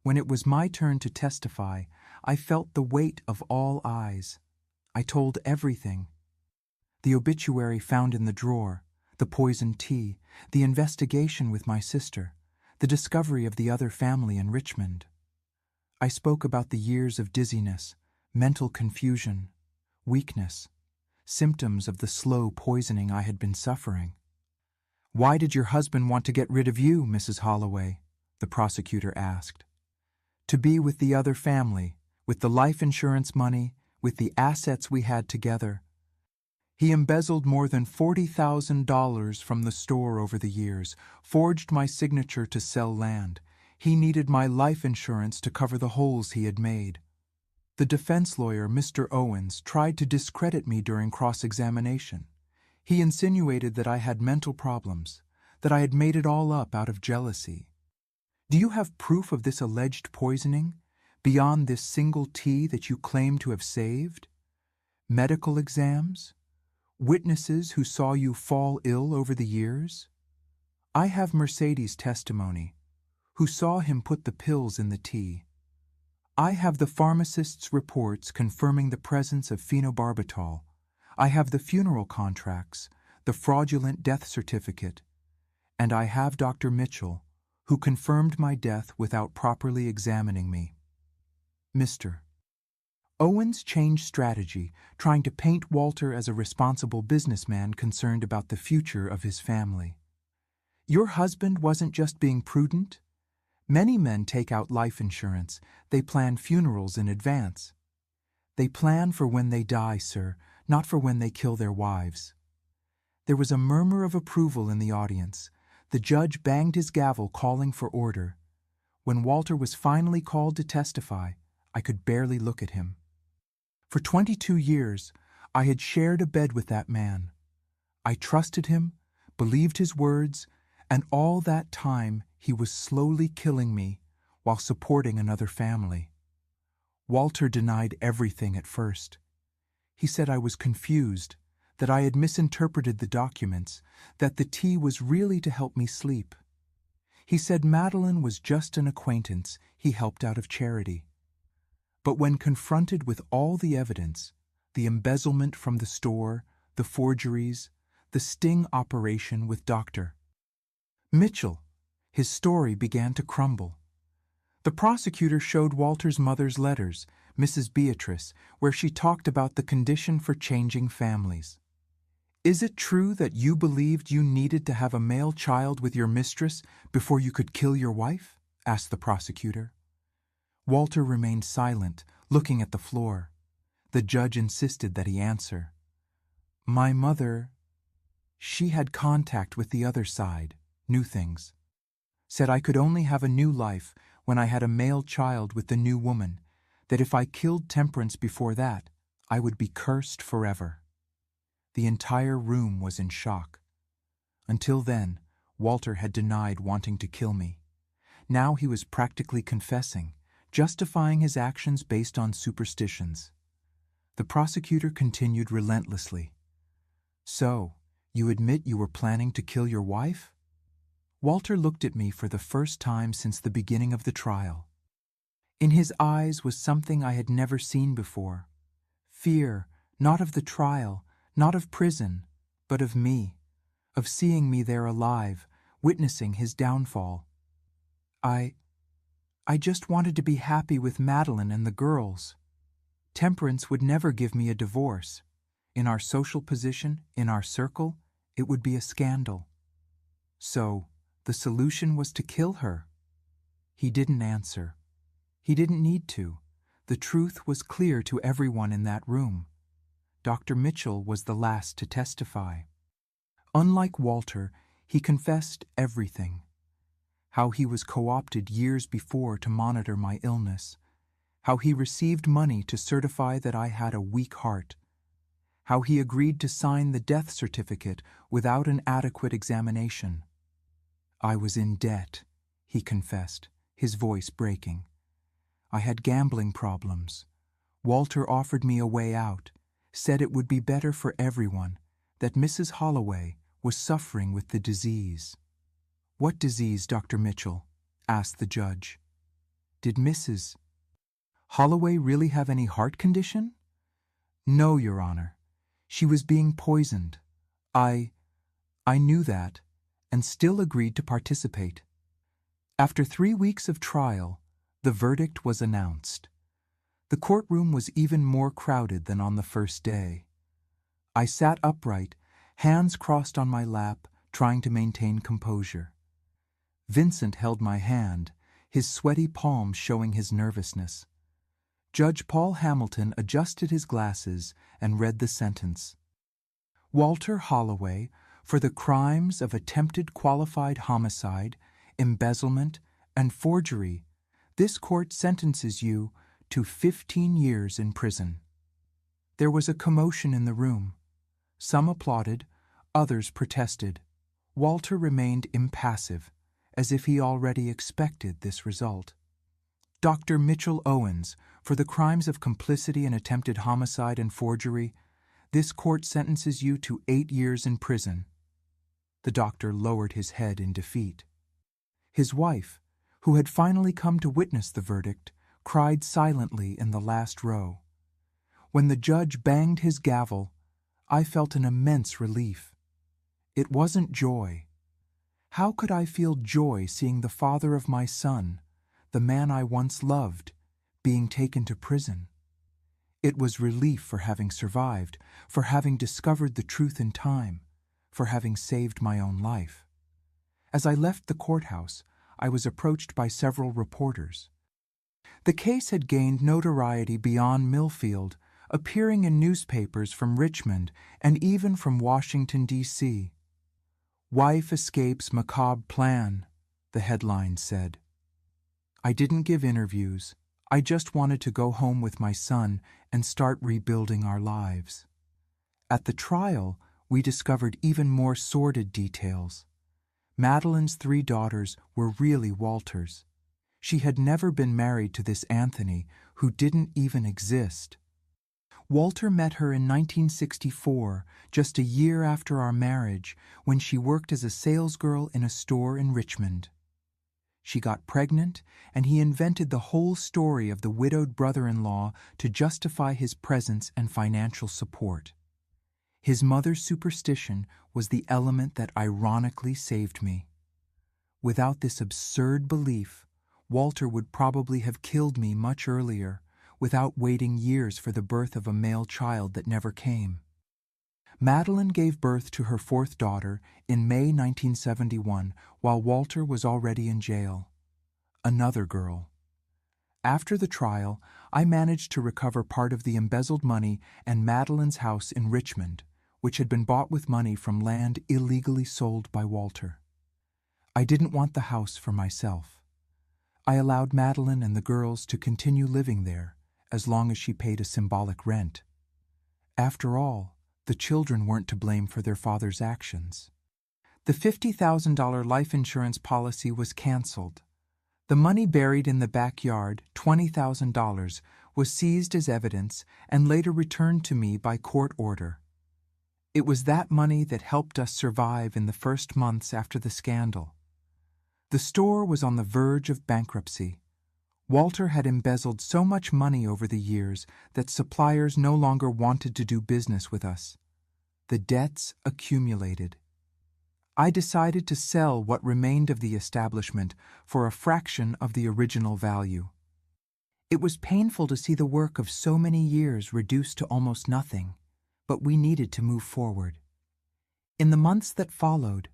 When it was my turn to testify, I felt the weight of all eyes. I told everything. The obituary found in the drawer, the poisoned tea, the investigation with my sister, the discovery of the other family in Richmond. I spoke about the years of dizziness, mental confusion, weakness, symptoms of the slow poisoning I had been suffering. "Why did your husband want to get rid of you, Mrs. Holloway?" the prosecutor asked. "To be with the other family, with the life insurance money, with the assets we had together. He embezzled more than $40,000 from the store over the years, forged my signature to sell land. He needed my life insurance to cover the holes he had made." The defense lawyer, Mr. Owens, tried to discredit me during cross-examination. He insinuated that I had mental problems, that I had made it all up out of jealousy. "Do you have proof of this alleged poisoning, beyond this single tea that you claim to have saved? Medical exams? Witnesses who saw you fall ill over the years? I have Mercedes' testimony, who saw him put the pills in the tea. I have the pharmacist's reports confirming the presence of phenobarbital. I have the funeral contracts, the fraudulent death certificate, and I have Dr. Mitchell, who confirmed my death without properly examining me." Mr. Owens changed strategy, trying to paint Walter as a responsible businessman concerned about the future of his family. "Your husband wasn't just being prudent. Many men take out life insurance. They plan funerals in advance. They plan for when they die, sir, not for when they kill their wives." There was a murmur of approval in the audience. The judge banged his gavel, calling for order. When Walter was finally called to testify, I could barely look at him. For 22 years, I had shared a bed with that man. I trusted him, believed his words, and all that time he was slowly killing me while supporting another family. Walter denied everything at first. He said I was confused, that I had misinterpreted the documents, that the tea was really to help me sleep. He said Madeline was just an acquaintance he helped out of charity. But when confronted with all the evidence, the embezzlement from the store, the forgeries, the sting operation with Dr. Mitchell, his story began to crumble. The prosecutor showed Walter's mother's letters, Mrs. Beatrice, where she talked about the condition for changing families. "Is it true that you believed you needed to have a male child with your mistress before you could kill your wife?" asked the prosecutor. Walter remained silent, looking at the floor. The judge insisted that he answer. "My mother, she had contact with the other side, knew things. Said I could only have a new life when I had a male child with the new woman, that if I killed Temperance before that, I would be cursed forever." The entire room was in shock. Until then, Walter had denied wanting to kill me. Now he was practically confessing, justifying his actions based on superstitions. The prosecutor continued relentlessly. "So, you admit you were planning to kill your wife?" Walter looked at me for the first time since the beginning of the trial. In his eyes was something I had never seen before. Fear, not of the trial, not of prison, but of me, of seeing me there alive, witnessing his downfall. I just wanted to be happy with Madeline and the girls. Temperance would never give me a divorce. In our social position, in our circle, it would be a scandal. So, the solution was to kill her. He didn't answer. He didn't need to. The truth was clear to everyone in that room. Dr. Mitchell was the last to testify. Unlike Walter, he confessed everything. How he was co-opted years before to monitor my illness. How he received money to certify that I had a weak heart. How he agreed to sign the death certificate without an adequate examination. "I was in debt," he confessed, his voice breaking. "I had gambling problems. Walter offered me a way out, said it would be better for everyone, that Mrs. Holloway was suffering with the disease." "What disease, Dr. Mitchell?" asked the judge. Did Mrs. Holloway really have any heart condition? No, Your Honor. She was being poisoned. I knew that, and still agreed to participate. After 3 weeks of trial, the verdict was announced. The courtroom was even more crowded than on the first day. I sat upright, hands crossed on my lap, trying to maintain composure. Vincent held my hand, his sweaty palms showing his nervousness. Judge Paul Hamilton adjusted his glasses and read the sentence. Walter Holloway, for the crimes of attempted qualified homicide, embezzlement, and forgery, this court sentences you to 15 years in prison. There was a commotion in the room. Some applauded, others protested. Walter remained impassive, as if he already expected this result. Dr. Mitchell Owens, for the crimes of complicity in attempted homicide and forgery, this court sentences you to 8 years in prison. The doctor lowered his head in defeat. His wife, who had finally come to witness the verdict, cried silently in the last row. When the judge banged his gavel, I felt an immense relief. It wasn't joy. How could I feel joy seeing the father of my son, the man I once loved, being taken to prison? It was relief for having survived, for having discovered the truth in time, for having saved my own life. As I left the courthouse, I was approached by several reporters. The case had gained notoriety beyond Millfield, appearing in newspapers from Richmond and even from Washington, D.C. "Wife escapes macabre plan," the headline said. I didn't give interviews. I just wanted to go home with my son and start rebuilding our lives. At the trial, we discovered even more sordid details. Madeline's 3 daughters were really Walter's. She had never been married to this Anthony, who didn't even exist. Walter met her in 1964, just a year after our marriage, when she worked as a salesgirl in a store in Richmond. She got pregnant, and he invented the whole story of the widowed brother-in-law to justify his presence and financial support. His mother's superstition was the element that ironically saved me. Without this absurd belief, Walter would probably have killed me much earlier, without waiting years for the birth of a male child that never came. Madeline gave birth to her 4th daughter in May 1971, while Walter was already in jail. Another girl. After the trial, I managed to recover part of the embezzled money and Madeline's house in Richmond, which had been bought with money from land illegally sold by Walter. I didn't want the house for myself. I allowed Madeline and the girls to continue living there, as long as she paid a symbolic rent. After all, the children weren't to blame for their father's actions. The $50,000 life insurance policy was canceled. The money buried in the backyard, $20,000, was seized as evidence and later returned to me by court order. It was that money that helped us survive in the first months after the scandal. The store was on the verge of bankruptcy. Walter had embezzled so much money over the years that suppliers no longer wanted to do business with us. The debts accumulated. I decided to sell what remained of the establishment for a fraction of the original value. It was painful to see the work of so many years reduced to almost nothing, but we needed to move forward. In the months that followed,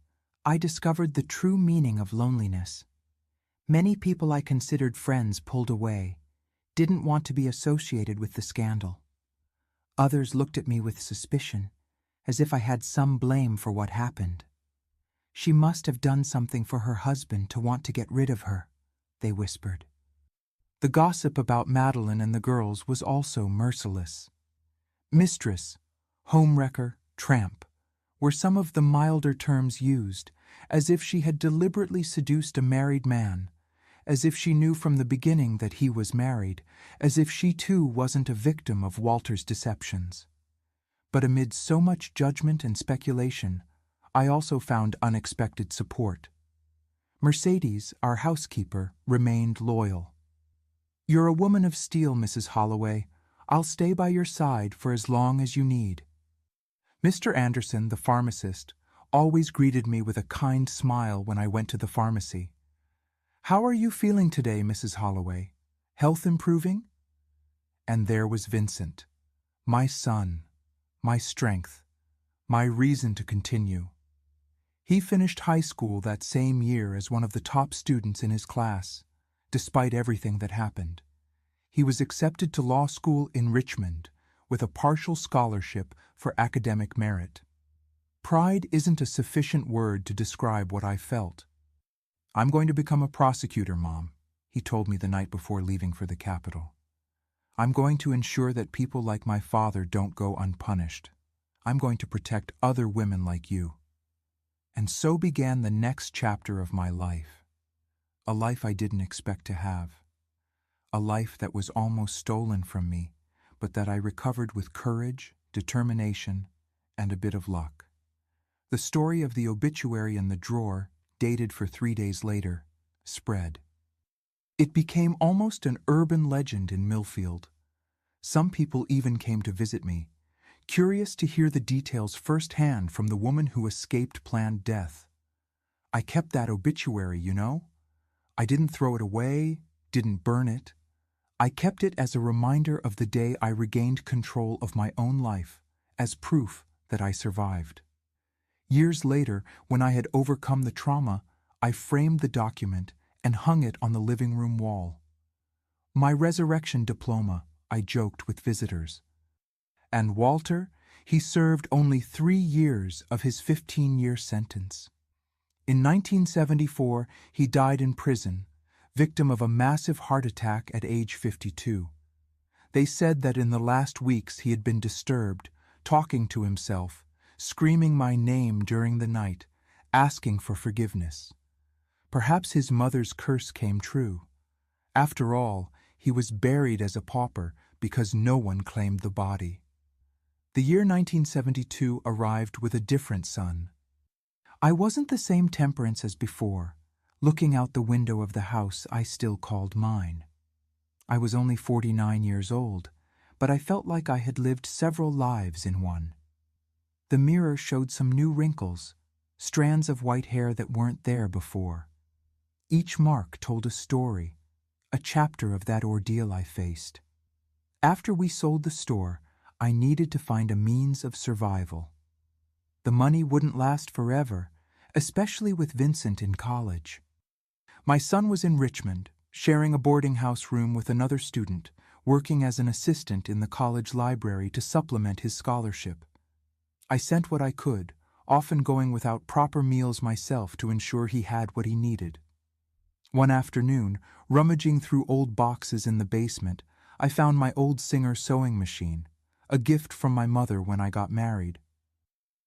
I discovered the true meaning of loneliness. Many people I considered friends pulled away, didn't want to be associated with the scandal. Others looked at me with suspicion, as if I had some blame for what happened. She must have done something for her husband to want to get rid of her, they whispered. The gossip about Madeline and the girls was also merciless. Mistress, homewrecker, tramp were some of the milder terms used, as if she had deliberately seduced a married man, as if she knew from the beginning that he was married, as if she too wasn't a victim of Walter's deceptions. But amid so much judgment and speculation, I also found unexpected support. Mercedes, our housekeeper, remained loyal. You're a woman of steel, Mrs. Holloway. I'll stay by your side for as long as you need. Mr. Anderson, the pharmacist, always greeted me with a kind smile when I went to the pharmacy. How are you feeling today, Mrs. Holloway? Health improving? And there was Vincent, my son, my strength, my reason to continue. He finished high school that same year as one of the top students in his class, despite everything that happened. He was accepted to law school in Richmond with a partial scholarship for academic merit. Pride isn't a sufficient word to describe what I felt. I'm going to become a prosecutor, Mom, he told me the night before leaving for the capital. I'm going to ensure that people like my father don't go unpunished. I'm going to protect other women like you. And so began the next chapter of my life. A life I didn't expect to have. A life that was almost stolen from me, but that I recovered with courage, determination, and a bit of luck. The story of the obituary in the drawer, dated for 3 days later, spread. It became almost an urban legend in Millfield. Some people even came to visit me, curious to hear the details firsthand from the woman who escaped planned death. I kept that obituary, you know. I didn't throw it away, didn't burn it. I kept it as a reminder of the day I regained control of my own life, as proof that I survived. Years later, when I had overcome the trauma, I framed the document and hung it on the living room wall. My resurrection diploma, I joked with visitors. And Walter, he served only 3 years of his 15-year sentence. In 1974, he died in prison, victim of a massive heart attack at age 52. They said that in the last weeks he had been disturbed, talking to himself, screaming my name during the night, asking for forgiveness. Perhaps his mother's curse came true. After all, he was buried as a pauper because no one claimed the body. The year 1972 arrived with a different sun. I wasn't the same Temperance as before, looking out the window of the house I still called mine. I was only 49 years old, but I felt like I had lived several lives in one. The mirror showed some new wrinkles, strands of white hair that weren't there before. Each mark told a story, a chapter of that ordeal I faced. After we sold the store, I needed to find a means of survival. The money wouldn't last forever, especially with Vincent in college. My son was in Richmond, sharing a boarding house room with another student, working as an assistant in the college library to supplement his scholarship. I sent what I could, often going without proper meals myself to ensure he had what he needed. One afternoon, rummaging through old boxes in the basement, I found my old Singer sewing machine, a gift from my mother when I got married.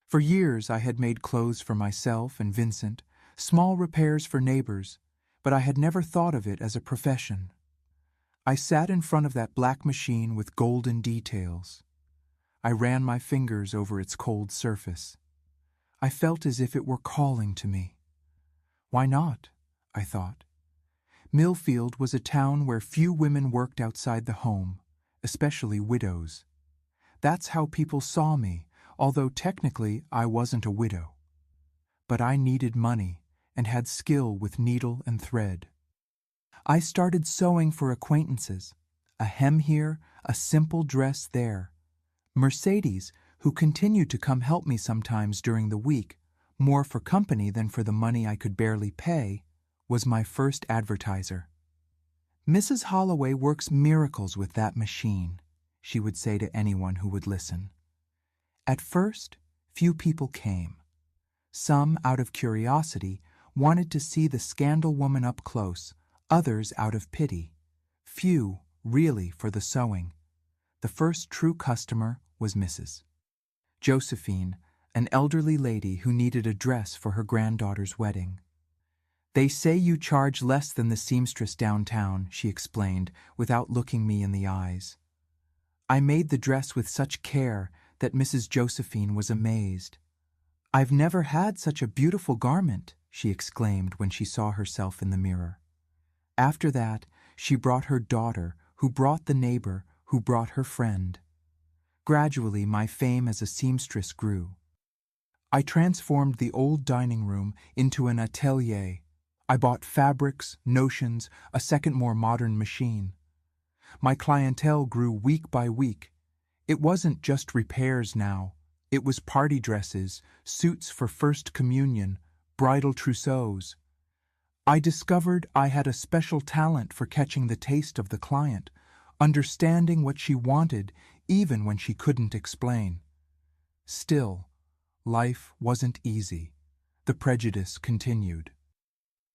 For years I had made clothes for myself and Vincent, small repairs for neighbors, but I had never thought of it as a profession. I sat in front of that black machine with golden details. I ran my fingers over its cold surface. I felt as if it were calling to me. Why not? I thought. Millfield was a town where few women worked outside the home, especially widows. That's how people saw me, although technically I wasn't a widow. But I needed money and had skill with needle and thread. I started sewing for acquaintances, a hem here, a simple dress there. Mercedes, who continued to come help me sometimes during the week, more for company than for the money I could barely pay, was my first advertiser. "Mrs. Holloway works miracles with that machine," she would say to anyone who would listen. At first, few people came. Some, out of curiosity, wanted to see the scandal woman up close, others out of pity. Few, really, for the sewing. The first true customer was Mrs. Josephine, an elderly lady who needed a dress for her granddaughter's wedding. "They say you charge less than the seamstress downtown," she explained, without looking me in the eyes. I made the dress with such care that Mrs. Josephine was amazed. "I've never had such a beautiful garment," she exclaimed when she saw herself in the mirror. After that, She brought her daughter, who brought the neighbor, who brought her friend. Gradually, my fame as a seamstress grew. I transformed the old dining room into an atelier. I bought fabrics, notions, a second more modern machine. My clientele grew week by week. It wasn't just repairs now. It was party dresses, suits for First Communion, bridal trousseaus. I discovered I had a special talent for catching the taste of the client, understanding what she wanted even when she couldn't explain. Still, life wasn't easy. The prejudice continued.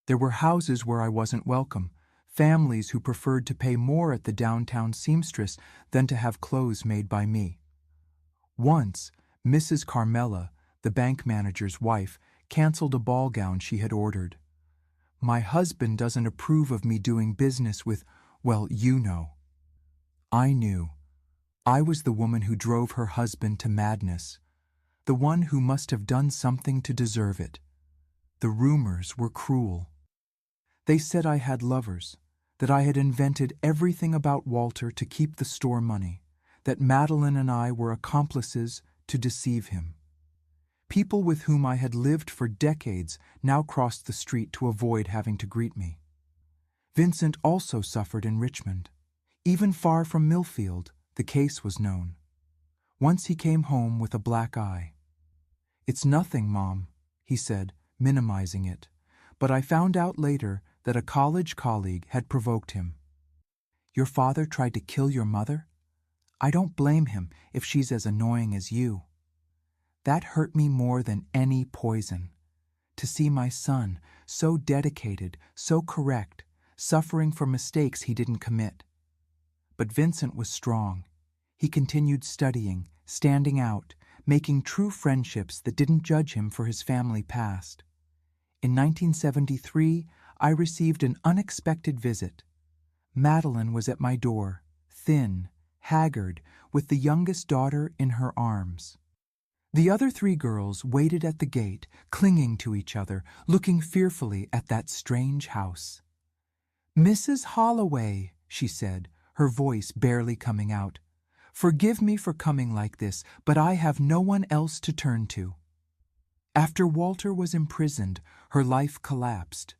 There were houses where I wasn't welcome, families who preferred to pay more at the downtown seamstress than to have clothes made by me. Once, Mrs. Carmela, the bank manager's wife, canceled a ball gown she had ordered. My husband doesn't approve of me doing business with, well, you know. I knew. I was the woman who drove her husband to madness, the one who must have done something to deserve it. The rumors were cruel. They said I had lovers, that I had invented everything about Walter to keep the store money, that Madeline and I were accomplices to deceive him. People with whom I had lived for decades now crossed the street to avoid having to greet me. Vincent also suffered in Richmond. Even far from Millfield, the case was known. Once he came home with a black eye. "It's nothing, Mom," he said, minimizing it, but I found out later that a college colleague had provoked him. "Your father tried to kill your mother? I don't blame him if she's as annoying as you." That hurt me more than any poison. To see my son, so dedicated, so correct, suffering for mistakes he didn't commit. But Vincent was strong. He continued studying, standing out, making true friendships that didn't judge him for his family past. In 1973, I received an unexpected visit. Madeline was at my door, thin, haggard, with the youngest daughter in her arms. The other 3 girls waited at the gate, clinging to each other, looking fearfully at that strange house. "Mrs. Holloway," she said, her voice barely coming out, "forgive me for coming like this, but I have no one else to turn to." After Walter was imprisoned, her life collapsed.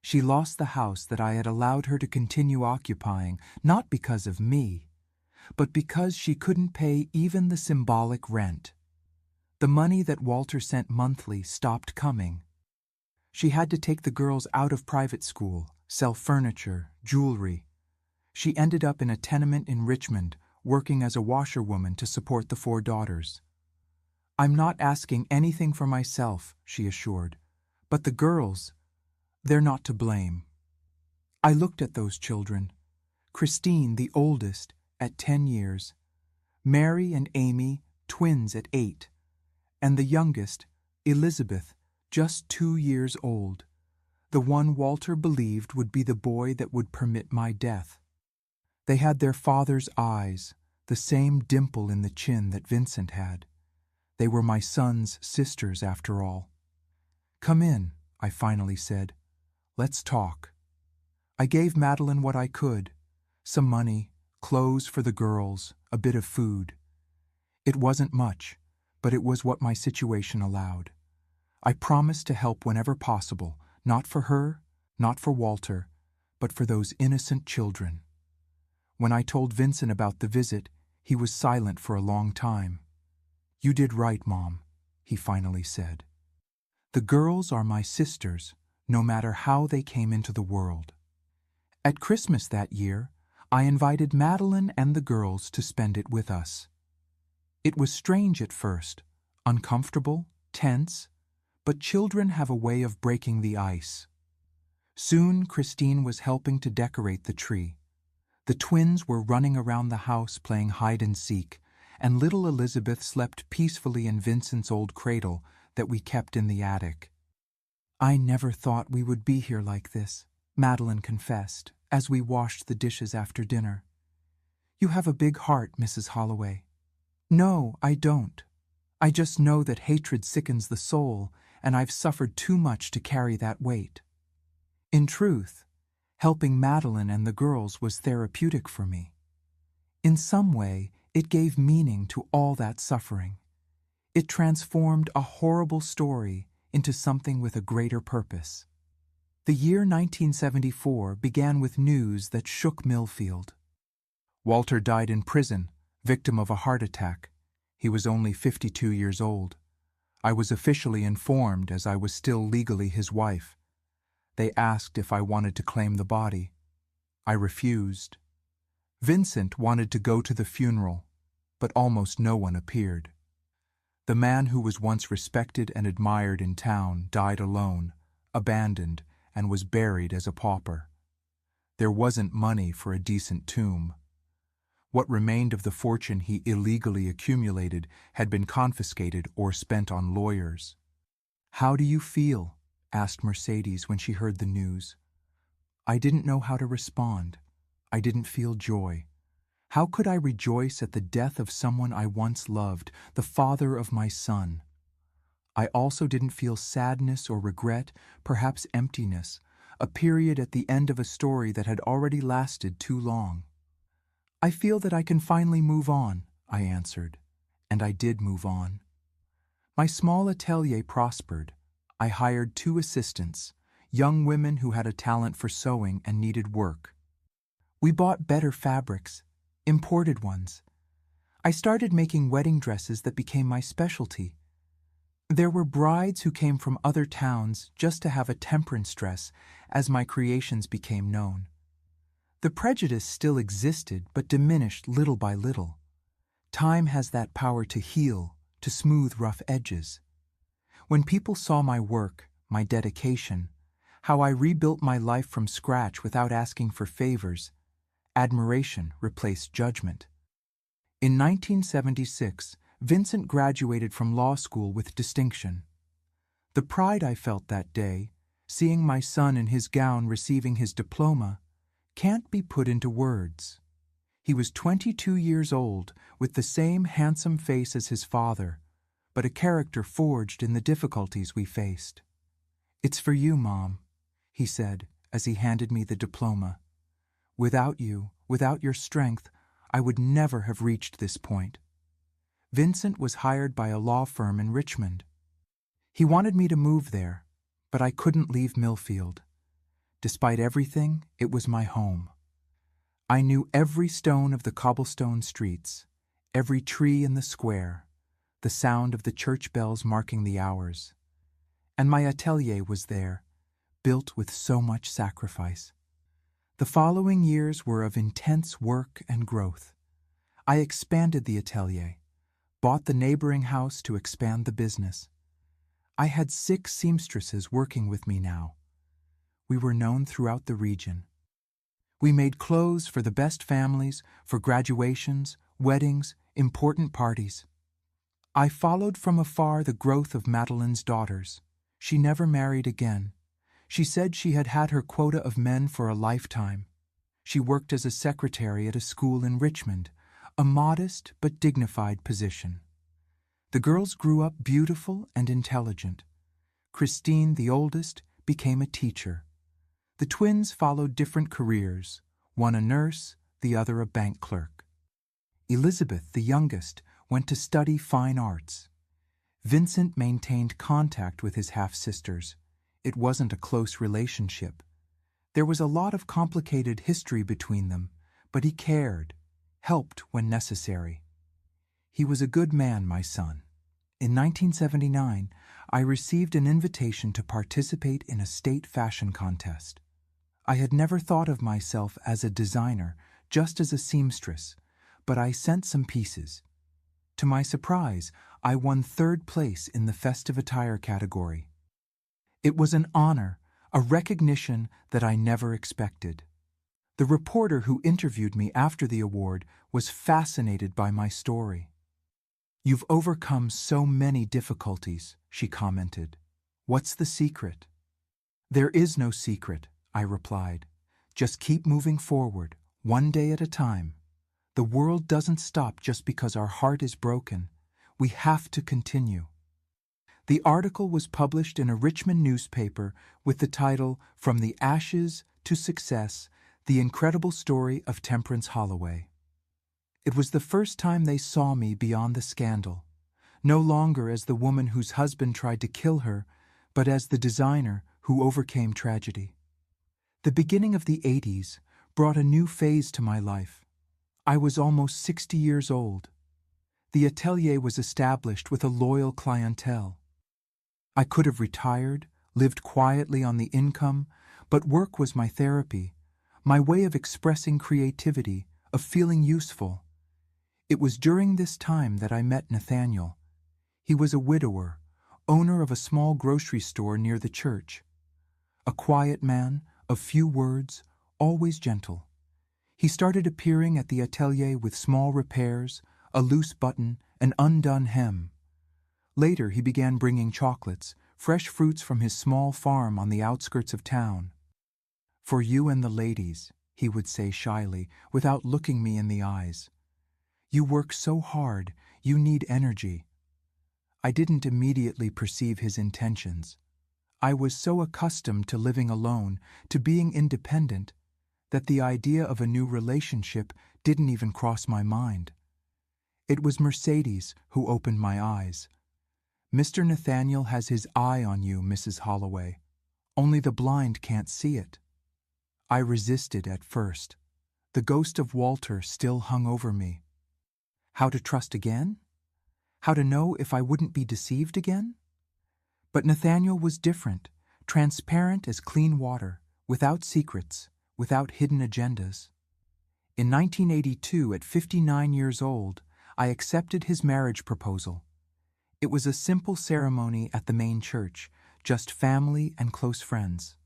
She lost the house that I had allowed her to continue occupying, not because of me, but because she couldn't pay even the symbolic rent. The money that Walter sent monthly stopped coming. She had to take the girls out of private school, sell furniture, jewelry. She ended up in a tenement in Richmond, working as a washerwoman to support the 4 daughters. "I'm not asking anything for myself," she assured, "but the girls, they're not to blame." I looked at those children. Christine, the oldest, at 10 years. Mary and Amy, twins at 8. And the youngest, Elizabeth, just 2 years old, the one Walter believed would be the boy that would permit my death. They had their father's eyes, the same dimple in the chin that Vincent had. They were my son's sisters, after all. "Come in," I finally said. "Let's talk." I gave Madeline what I could, some money, clothes for the girls, a bit of food. It wasn't much, but it was what my situation allowed. I promised to help whenever possible, not for her, not for Walter, but for those innocent children. When I told Vincent about the visit, he was silent for a long time. "You did right, Mom," he finally said. "The girls are my sisters, no matter how they came into the world." At Christmas that year, I invited Madeline and the girls to spend it with us. It was strange at first, uncomfortable, tense, but children have a way of breaking the ice. Soon, Christine was helping to decorate the tree. The twins were running around the house playing hide and seek, and little Elizabeth slept peacefully in Vincent's old cradle that we kept in the attic. "I never thought we would be here like this," Madeline confessed, as we washed the dishes after dinner. "You have a big heart, Mrs. Holloway." "No, I don't. I just know that hatred sickens the soul, and I've suffered too much to carry that weight." In truth, Helping Madeline and the girls was therapeutic for me. In some way, it gave meaning to all that suffering. It transformed a horrible story into something with a greater purpose. The year 1974 began with news that shook Millfield. Walter died in prison, victim of a heart attack. He was only 52 years old. I was officially informed as I was still legally his wife. They asked if I wanted to claim the body. I refused. Vincent wanted to go to the funeral, but almost no one appeared. The man who was once respected and admired in town died alone, abandoned, and was buried as a pauper. There wasn't money for a decent tomb. What remained of the fortune he illegally accumulated had been confiscated or spent on lawyers. "How do you feel?" asked Mercedes when she heard the news. I didn't know how to respond. I didn't feel joy. How could I rejoice at the death of someone I once loved, the father of my son? I also didn't feel sadness or regret, perhaps emptiness, a period at the end of a story that had already lasted too long. "I feel that I can finally move on," I answered, and I did move on. My small atelier prospered. I hired 2 assistants, young women who had a talent for sewing and needed work. We bought better fabrics, imported ones. I started making wedding dresses that became my specialty. There were brides who came from other towns just to have a temperance dress as my creations became known. The prejudice still existed but diminished little by little. Time has that power to heal, to smooth rough edges. When people saw my work, my dedication, how I rebuilt my life from scratch without asking for favors, admiration replaced judgment. In 1976, Vincent graduated from law school with distinction. The pride I felt that day, seeing my son in his gown receiving his diploma, can't be put into words. He was 22 years old, with the same handsome face as his father, but a character forged in the difficulties we faced. "It's for you, Mom," he said as he handed me the diploma. "Without you, without your strength, I would never have reached this point." Vincent was hired by a law firm in Richmond. He wanted me to move there, but I couldn't leave Millfield. Despite everything, it was my home. I knew every stone of the cobblestone streets, every tree in the square, the sound of the church bells marking the hours. And my atelier was there, built with so much sacrifice. The following years were of intense work and growth. I expanded the atelier, bought the neighboring house to expand the business. I had 6 seamstresses working with me now. We were known throughout the region. We made clothes for the best families, for graduations, weddings, important parties. I followed from afar the growth of Madeline's daughters. She never married again. She said she had had her quota of men for a lifetime. She worked as a secretary at a school in Richmond, a modest but dignified position. The girls grew up beautiful and intelligent. Christine, the oldest, became a teacher. The twins followed different careers, one a nurse, the other a bank clerk. Elizabeth, the youngest, went to study fine arts. Vincent maintained contact with his half-sisters. It wasn't a close relationship. There was a lot of complicated history between them, but he cared, helped when necessary. He was a good man, my son. In 1979, I received an invitation to participate in a state fashion contest. I had never thought of myself as a designer, just as a seamstress, but I sent some pieces. To my surprise, I won 3rd place in the festive attire category. It was an honor, a recognition that I never expected. The reporter who interviewed me after the award was fascinated by my story. "You've overcome so many difficulties," she commented. "What's the secret?" "There is no secret," I replied. "Just keep moving forward, one day at a time. The world doesn't stop just because our heart is broken. We have to continue." The article was published in a Richmond newspaper with the title "From the Ashes to success, the incredible story of Temperance Holloway. It was the first time they saw me beyond the scandal, no longer as the woman whose husband tried to kill her, but as the designer who overcame tragedy. The beginning of the 80s brought a new phase to my life. I was almost 60 years old. The atelier was established with a loyal clientele. I could have retired, lived quietly on the income, but work was my therapy, my way of expressing creativity, of feeling useful. It was during this time that I met Nathaniel. He was a widower, owner of a small grocery store near the church. A quiet man, of few words, always gentle. He started appearing at the atelier with small repairs, a loose button, an undone hem. Later he began bringing chocolates, fresh fruits from his small farm on the outskirts of town. "For you and the ladies," he would say shyly, without looking me in the eyes. "You work so hard, you need energy." I didn't immediately perceive his intentions. I was so accustomed to living alone, to being independent, that the idea of a new relationship didn't even cross my mind. It was Mercedes who opened my eyes. "Mr. Nathaniel has his eye on you, Mrs. Holloway. Only the blind can't see it." I resisted at first. The ghost of Walter still hung over me. How to trust again? How to know if I wouldn't be deceived again? But Nathaniel was different, transparent as clean water, without secrets, without hidden agendas. In 1982, at 59 years old, I accepted his marriage proposal. It was a simple ceremony at the main church, just family and close friends.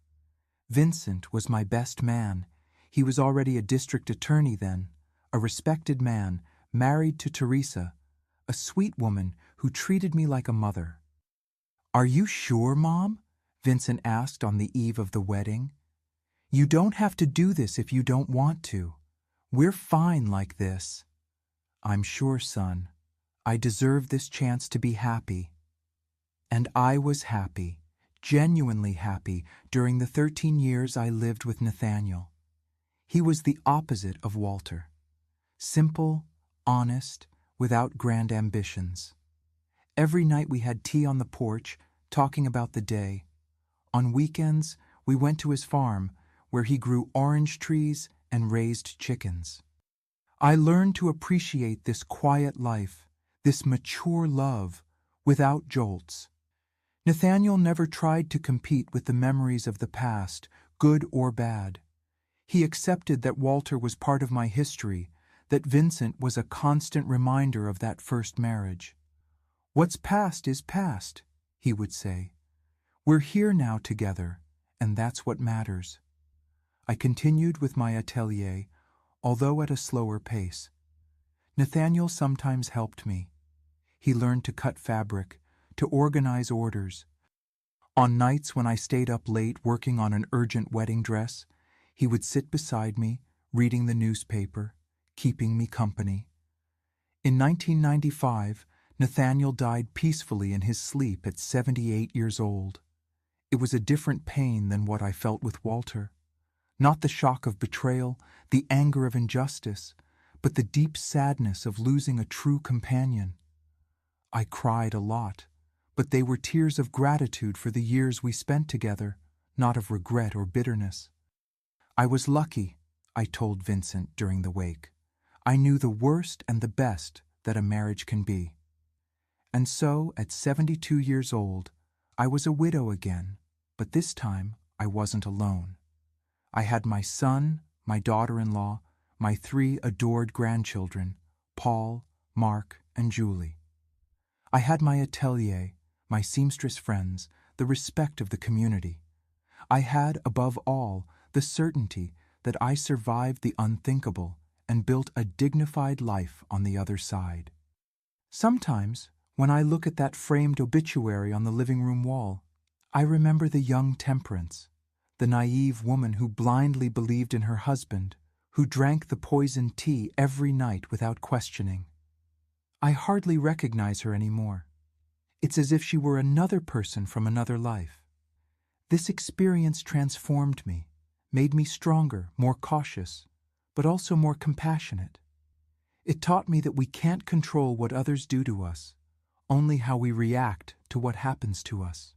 Vincent was my best man. He was already a district attorney then, a respected man, married to Teresa, a sweet woman who treated me like a mother. "Are you sure, Mom?" Vincent asked on the eve of the wedding. "You don't have to do this if you don't want to. We're fine like this." "I'm sure, son. I deserve this chance to be happy." And I was happy, genuinely happy, during the 13 years I lived with Nathaniel. He was the opposite of Walter. Simple, honest, without grand ambitions. Every night we had tea on the porch, talking about the day. On weekends, we went to his farm, where he grew orange trees and raised chickens. I learned to appreciate this quiet life, this mature love, without jolts. Nathaniel never tried to compete with the memories of the past, good or bad. He accepted that Walter was part of my history, that Vincent was a constant reminder of that first marriage. "What's past is past," he would say. "We're here now together, and that's what matters." I continued with my atelier, although at a slower pace. Nathaniel sometimes helped me. He learned to cut fabric, to organize orders. On nights when I stayed up late working on an urgent wedding dress, he would sit beside me, reading the newspaper, keeping me company. In 1995, Nathaniel died peacefully in his sleep at 78 years old. It was a different pain than what I felt with Walter. Not the shock of betrayal, the anger of injustice, but the deep sadness of losing a true companion. I cried a lot, but they were tears of gratitude for the years we spent together, not of regret or bitterness. I was lucky, I told Vincent during the wake. I knew the worst and the best that a marriage can be. And so, at 72 years old, I was a widow again, but this time I wasn't alone. I had my son, my daughter-in-law, my 3 adored grandchildren, Paul, Mark, and Julie. I had my atelier, my seamstress friends, the respect of the community. I had, above all, the certainty that I survived the unthinkable and built a dignified life on the other side. Sometimes, when I look at that framed obituary on the living room wall, I remember the young Temperance, the naive woman who blindly believed in her husband, who drank the poisoned tea every night without questioning. I hardly recognize her anymore. It's as if she were another person from another life. This experience transformed me, made me stronger, more cautious, but also more compassionate. It taught me that we can't control what others do to us, only how we react to what happens to us.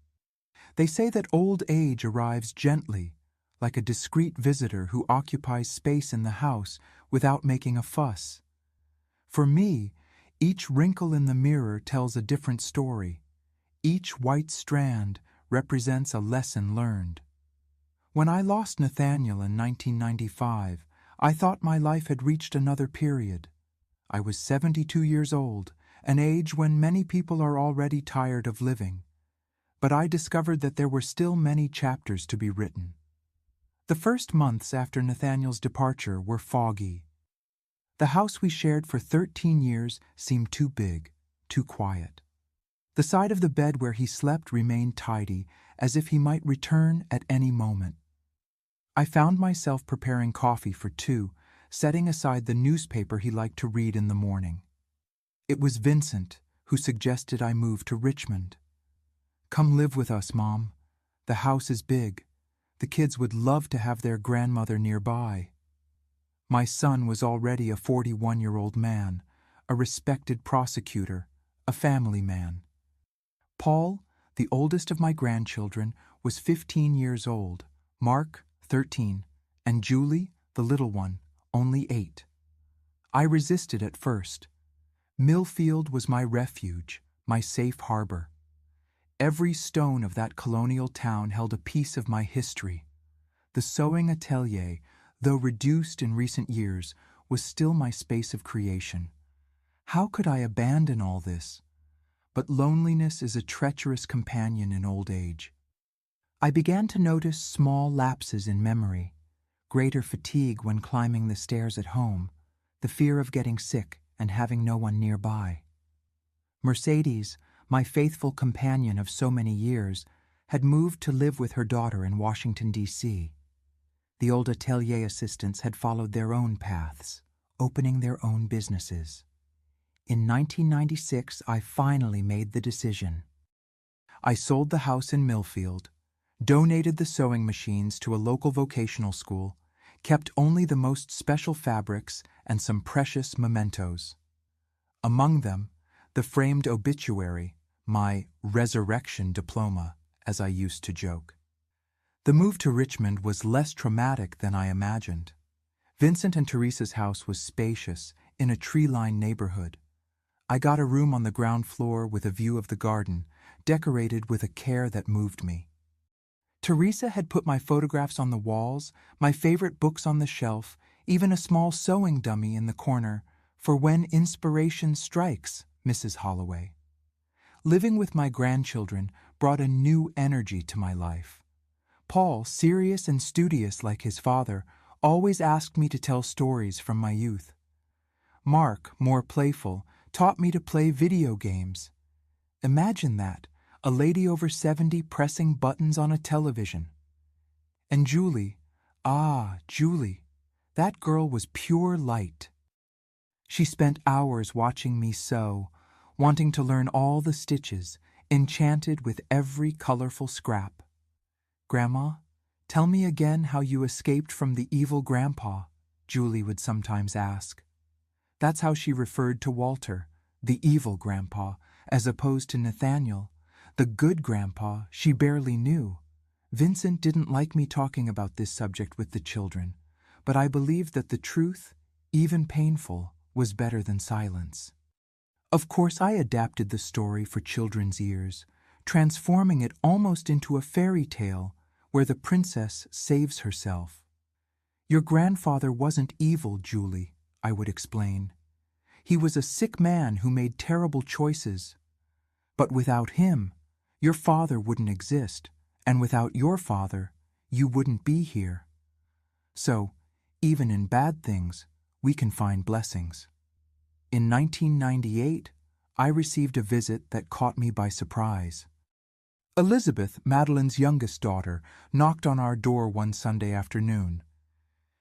They say that old age arrives gently, like a discreet visitor who occupies space in the house without making a fuss. For me, each wrinkle in the mirror tells a different story. Each white strand represents a lesson learned. When I lost Nathaniel in 1995, I thought my life had reached another period. I was 72 years old, an age when many people are already tired of living. But I discovered that there were still many chapters to be written. The first months after Nathaniel's departure were foggy. The house we shared for 13 years seemed too big, too quiet. The side of the bed where he slept remained tidy, as if he might return at any moment. I found myself preparing coffee for two, setting aside the newspaper he liked to read in the morning. It was Vincent who suggested I move to Richmond. "Come live with us, Mom. The house is big. The kids would love to have their grandmother nearby." My son was already a 41-year-old man, a respected prosecutor, a family man. Paul, the oldest of my grandchildren, was 15 years old, Mark, 13, and Julie, the little one, only 8. I resisted at first. Millfield was my refuge, my safe harbor. Every stone of that colonial town held a piece of my history. The sewing atelier, though reduced in recent years, was still my space of creation. How could I abandon all this? But loneliness is a treacherous companion in old age. I began to notice small lapses in memory, greater fatigue when climbing the stairs at home, the fear of getting sick and having no one nearby. Mercedes, my faithful companion of so many years, had moved to live with her daughter in Washington, D.C. The old atelier assistants had followed their own paths, opening their own businesses. In 1996, I finally made the decision. I sold the house in Millfield, donated the sewing machines to a local vocational school, kept only the most special fabrics and some precious mementos. Among them, the framed obituary, my resurrection diploma, as I used to joke. The move to Richmond was less traumatic than I imagined. Vincent and Teresa's house was spacious, in a tree-lined neighborhood. I got a room on the ground floor with a view of the garden, decorated with a care that moved me. Teresa had put my photographs on the walls, my favorite books on the shelf, even a small sewing dummy in the corner, for when inspiration strikes, Mrs. Holloway. Living with my grandchildren brought a new energy to my life. Paul, serious and studious like his father, always asked me to tell stories from my youth. Mark, more playful, taught me to play video games. Imagine that, a lady over 70 pressing buttons on a television. And Julie, Julie, that girl was pure light. She spent hours watching me sew, wanting to learn all the stitches, enchanted with every colorful scrap. "Grandma, tell me again how you escaped from the evil grandpa," Julie would sometimes ask. That's how she referred to Walter, the evil grandpa, as opposed to Nathaniel, the good grandpa she barely knew. Vincent didn't like me talking about this subject with the children, but I believed that the truth, even painful, was better than silence. Of course, I adapted the story for children's ears, transforming it almost into a fairy tale where the princess saves herself. "Your grandfather wasn't evil, Julie," I would explain. "He was a sick man who made terrible choices. But without him, your father wouldn't exist, and without your father, you wouldn't be here. So, even in bad things, we can find blessings." In 1998, I received a visit that caught me by surprise. Elizabeth, Madeline's youngest daughter, knocked on our door one Sunday afternoon.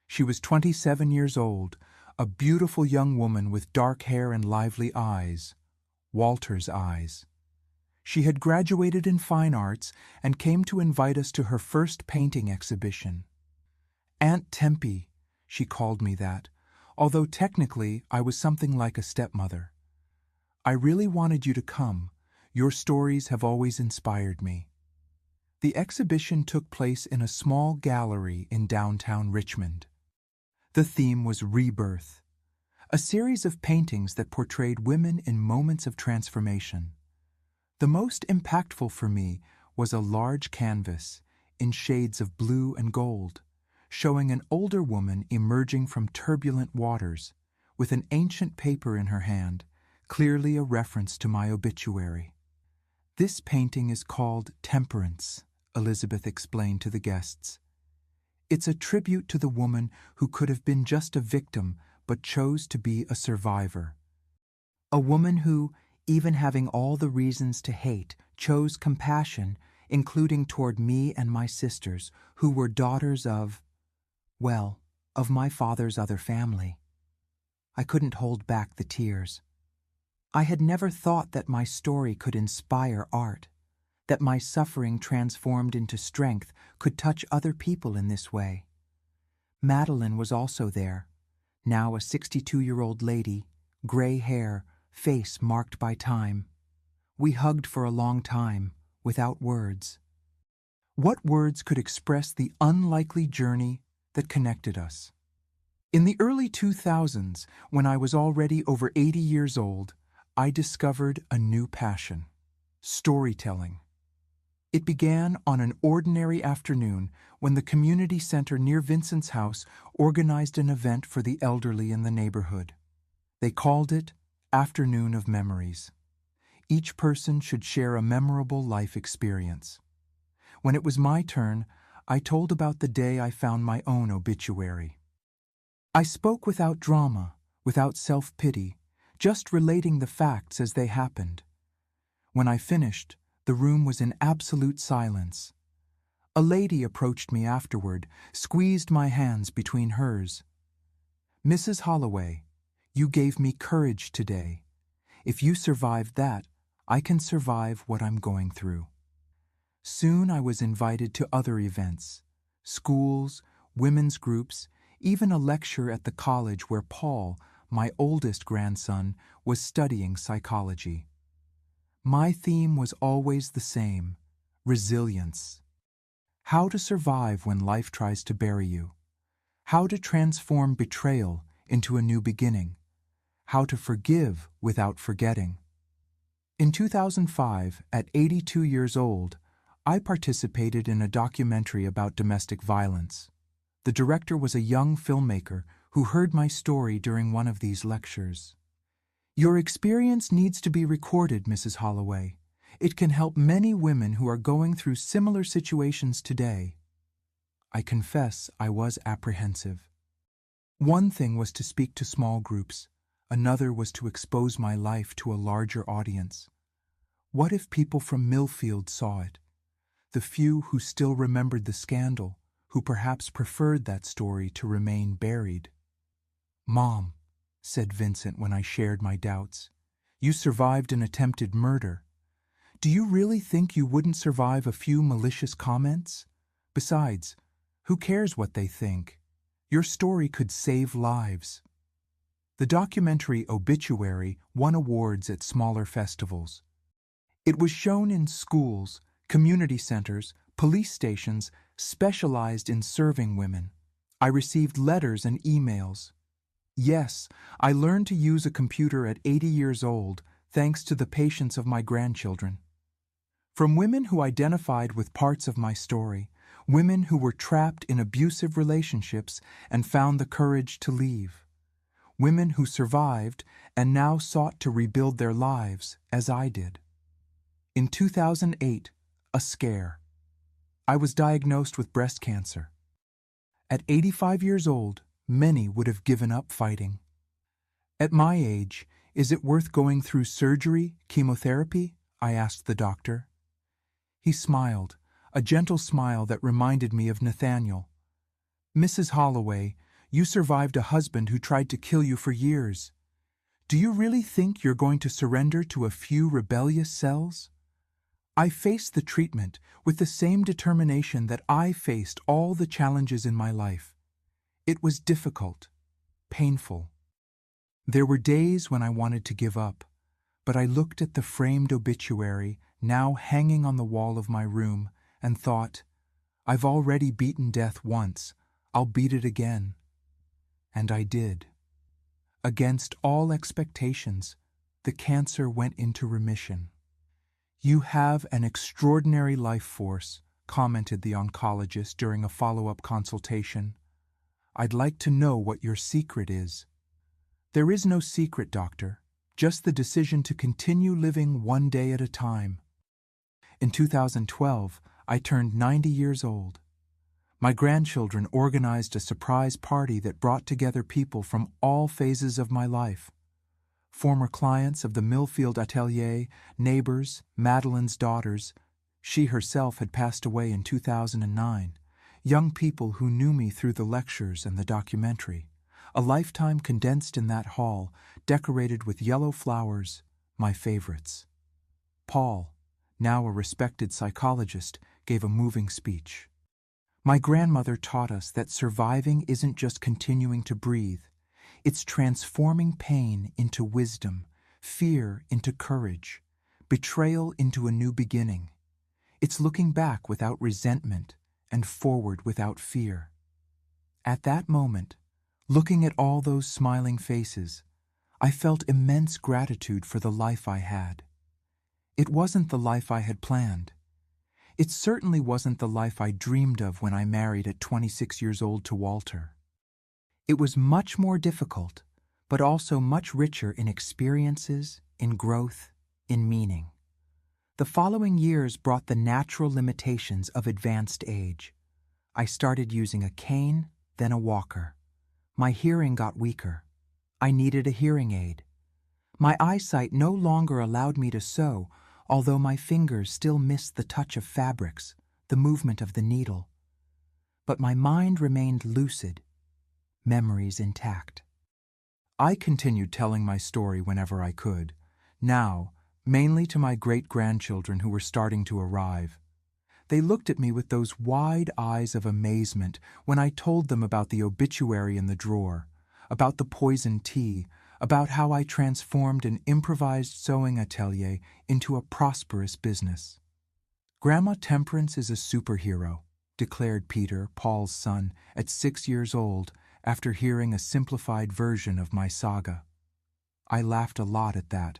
She was 27 years old, a beautiful young woman with dark hair and lively eyes. Walter's eyes. She had graduated in fine arts and came to invite us to her first painting exhibition. Aunt Tempe, she called me that, although technically I was something like a stepmother. I really wanted you to come. Your stories have always inspired me. The exhibition took place in a small gallery in downtown Richmond. The theme was rebirth, a series of paintings that portrayed women in moments of transformation. The most impactful for me was a large canvas in shades of blue and gold, showing an older woman emerging from turbulent waters with an ancient paper in her hand, clearly a reference to my obituary. This painting is called Temperance, Elizabeth explained to the guests. It's a tribute to the woman who could have been just a victim but chose to be a survivor. A woman who, even having all the reasons to hate, chose compassion, including toward me and my sisters, who were daughters of, well, of my father's other family. I couldn't hold back the tears. I had never thought that my story could inspire art, that my suffering transformed into strength could touch other people in this way. Madeline was also there, now a 62-year-old lady, gray hair, face marked by time. We hugged for a long time, without words. What words could express the unlikely journey that connected us? In the early 2000s, when I was already over 80 years old, I discovered a new passion: storytelling. It began on an ordinary afternoon when the community center near Vincent's house organized an event for the elderly in the neighborhood. They called it Afternoon of Memories. Each person should share a memorable life experience. When it was my turn, I told about the day I found my own obituary. I spoke without drama, without self-pity, just relating the facts as they happened. When I finished, the room was in absolute silence. A lady approached me afterward, squeezed my hands between hers. "Mrs. Holloway, you gave me courage today. If you survived that, I can survive what I'm going through." Soon I was invited to other events, schools, women's groups, even a lecture at the college where Paul, my oldest grandson, was studying psychology. My theme was always the same: resilience. How to survive when life tries to bury you. How to transform betrayal into a new beginning. How to forgive without forgetting. In 2005, at 82 years old, I participated in a documentary about domestic violence. The director was a young filmmaker who heard my story during one of these lectures. "Your experience needs to be recorded, Mrs. Holloway. It can help many women who are going through similar situations today." I confess I was apprehensive. One thing was to speak to small groups. Another was to expose my life to a larger audience. What if people from Millfield saw it? The few who still remembered the scandal, who perhaps preferred that story to remain buried. "Mom," said Vincent when I shared my doubts, "you survived an attempted murder. Do you really think you wouldn't survive a few malicious comments? Besides, who cares what they think? Your story could save lives." The documentary Obituary won awards at smaller festivals. It was shown in schools, community centers, police stations specialized in serving women. I received letters and emails. Yes, I learned to use a computer at 80 years old, thanks to the patience of my grandchildren. From women who identified with parts of my story, women who were trapped in abusive relationships and found the courage to leave. Women who survived and now sought to rebuild their lives, as I did. In 2008, a scare. I was diagnosed with breast cancer. At 85 years old, many would have given up fighting. At my age, is it worth going through surgery, chemotherapy? I asked the doctor. He smiled, a gentle smile that reminded me of Nathaniel. "Mrs. Holloway, you survived a husband who tried to kill you for years. Do you really think you're going to surrender to a few rebellious cells?" I faced the treatment with the same determination that I faced all the challenges in my life. It was difficult, painful. There were days when I wanted to give up, but I looked at the framed obituary now hanging on the wall of my room and thought, I've already beaten death once, I'll beat it again. And I did. Against all expectations, the cancer went into remission. You have an extraordinary life force, commented the oncologist during a follow-up consultation. I'd like to know what your secret is. There is no secret, doctor, just the decision to continue living one day at a time. In 2012, I turned 90 years old. My grandchildren organized a surprise party that brought together people from all phases of my life. Former clients of the Millfield Atelier, neighbors, Madeline's daughters. She herself had passed away in 2009. Young people who knew me through the lectures and the documentary. A lifetime condensed in that hall, decorated with yellow flowers, my favorites. Paul, now a respected psychologist, gave a moving speech. My grandmother taught us that surviving isn't just continuing to breathe. It's transforming pain into wisdom, fear into courage, betrayal into a new beginning. It's looking back without resentment and forward without fear. At that moment, looking at all those smiling faces, I felt immense gratitude for the life I had. It wasn't the life I had planned. It certainly wasn't the life I dreamed of when I married at 26 years old to Walter. It was much more difficult, but also much richer in experiences, in growth, in meaning. The following years brought the natural limitations of advanced age. I started using a cane, then a walker. My hearing got weaker. I needed a hearing aid. My eyesight no longer allowed me to sew, although my fingers still missed the touch of fabrics, the movement of the needle. But my mind remained lucid, memories intact. I continued telling my story whenever I could, now mainly to my great-grandchildren who were starting to arrive. They looked at me with those wide eyes of amazement when I told them about the obituary in the drawer, about the poison tea, about how I transformed an improvised sewing atelier into a prosperous business. Grandma Temperance is a superhero, declared Peter, Paul's son, at 6 years old, after hearing a simplified version of my saga. I laughed a lot at that.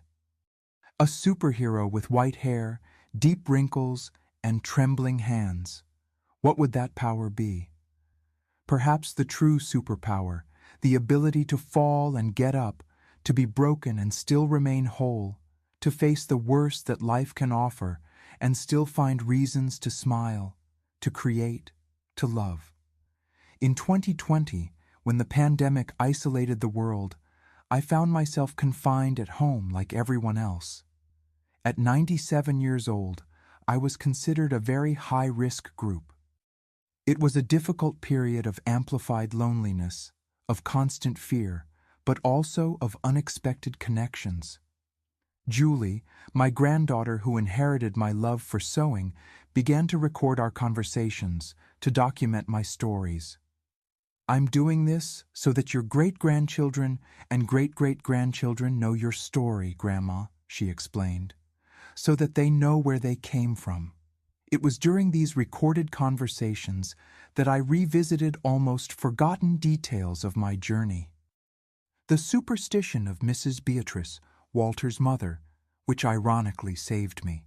A superhero with white hair, deep wrinkles, and trembling hands. What would that power be? Perhaps the true superpower, the ability to fall and get up, to be broken and still remain whole, to face the worst that life can offer and still find reasons to smile, to create, to love. In 2020, when the pandemic isolated the world, I found myself confined at home like everyone else. At 97 years old, I was considered a very high-risk group. It was a difficult period of amplified loneliness, of constant fear, but also of unexpected connections. Julie, my granddaughter who inherited my love for sewing, began to record our conversations, to document my stories. I'm doing this so that your great-grandchildren and great-great-grandchildren know your story, Grandma, she explained, so that they know where they came from. It was during these recorded conversations that I revisited almost forgotten details of my journey. The superstition of Mrs. Beatrice, Walter's mother, which ironically saved me.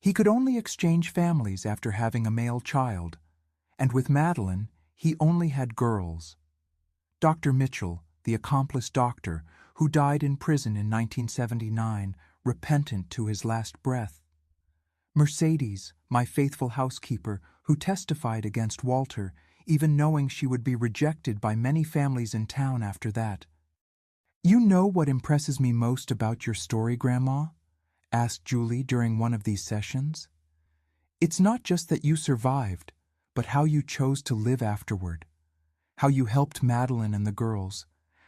He could only exchange families after having a male child, and with Madeline, he only had girls. Dr. Mitchell, the accomplished doctor, who died in prison in 1979, repentant to his last breath. Mercedes, my faithful housekeeper, who testified against Walter, even knowing she would be rejected by many families in town after that. You know what impresses me most about your story, Grandma? Asked Julie during one of these sessions. It's not just that you survived, but how you chose to live afterward. How you helped Madeline and the girls.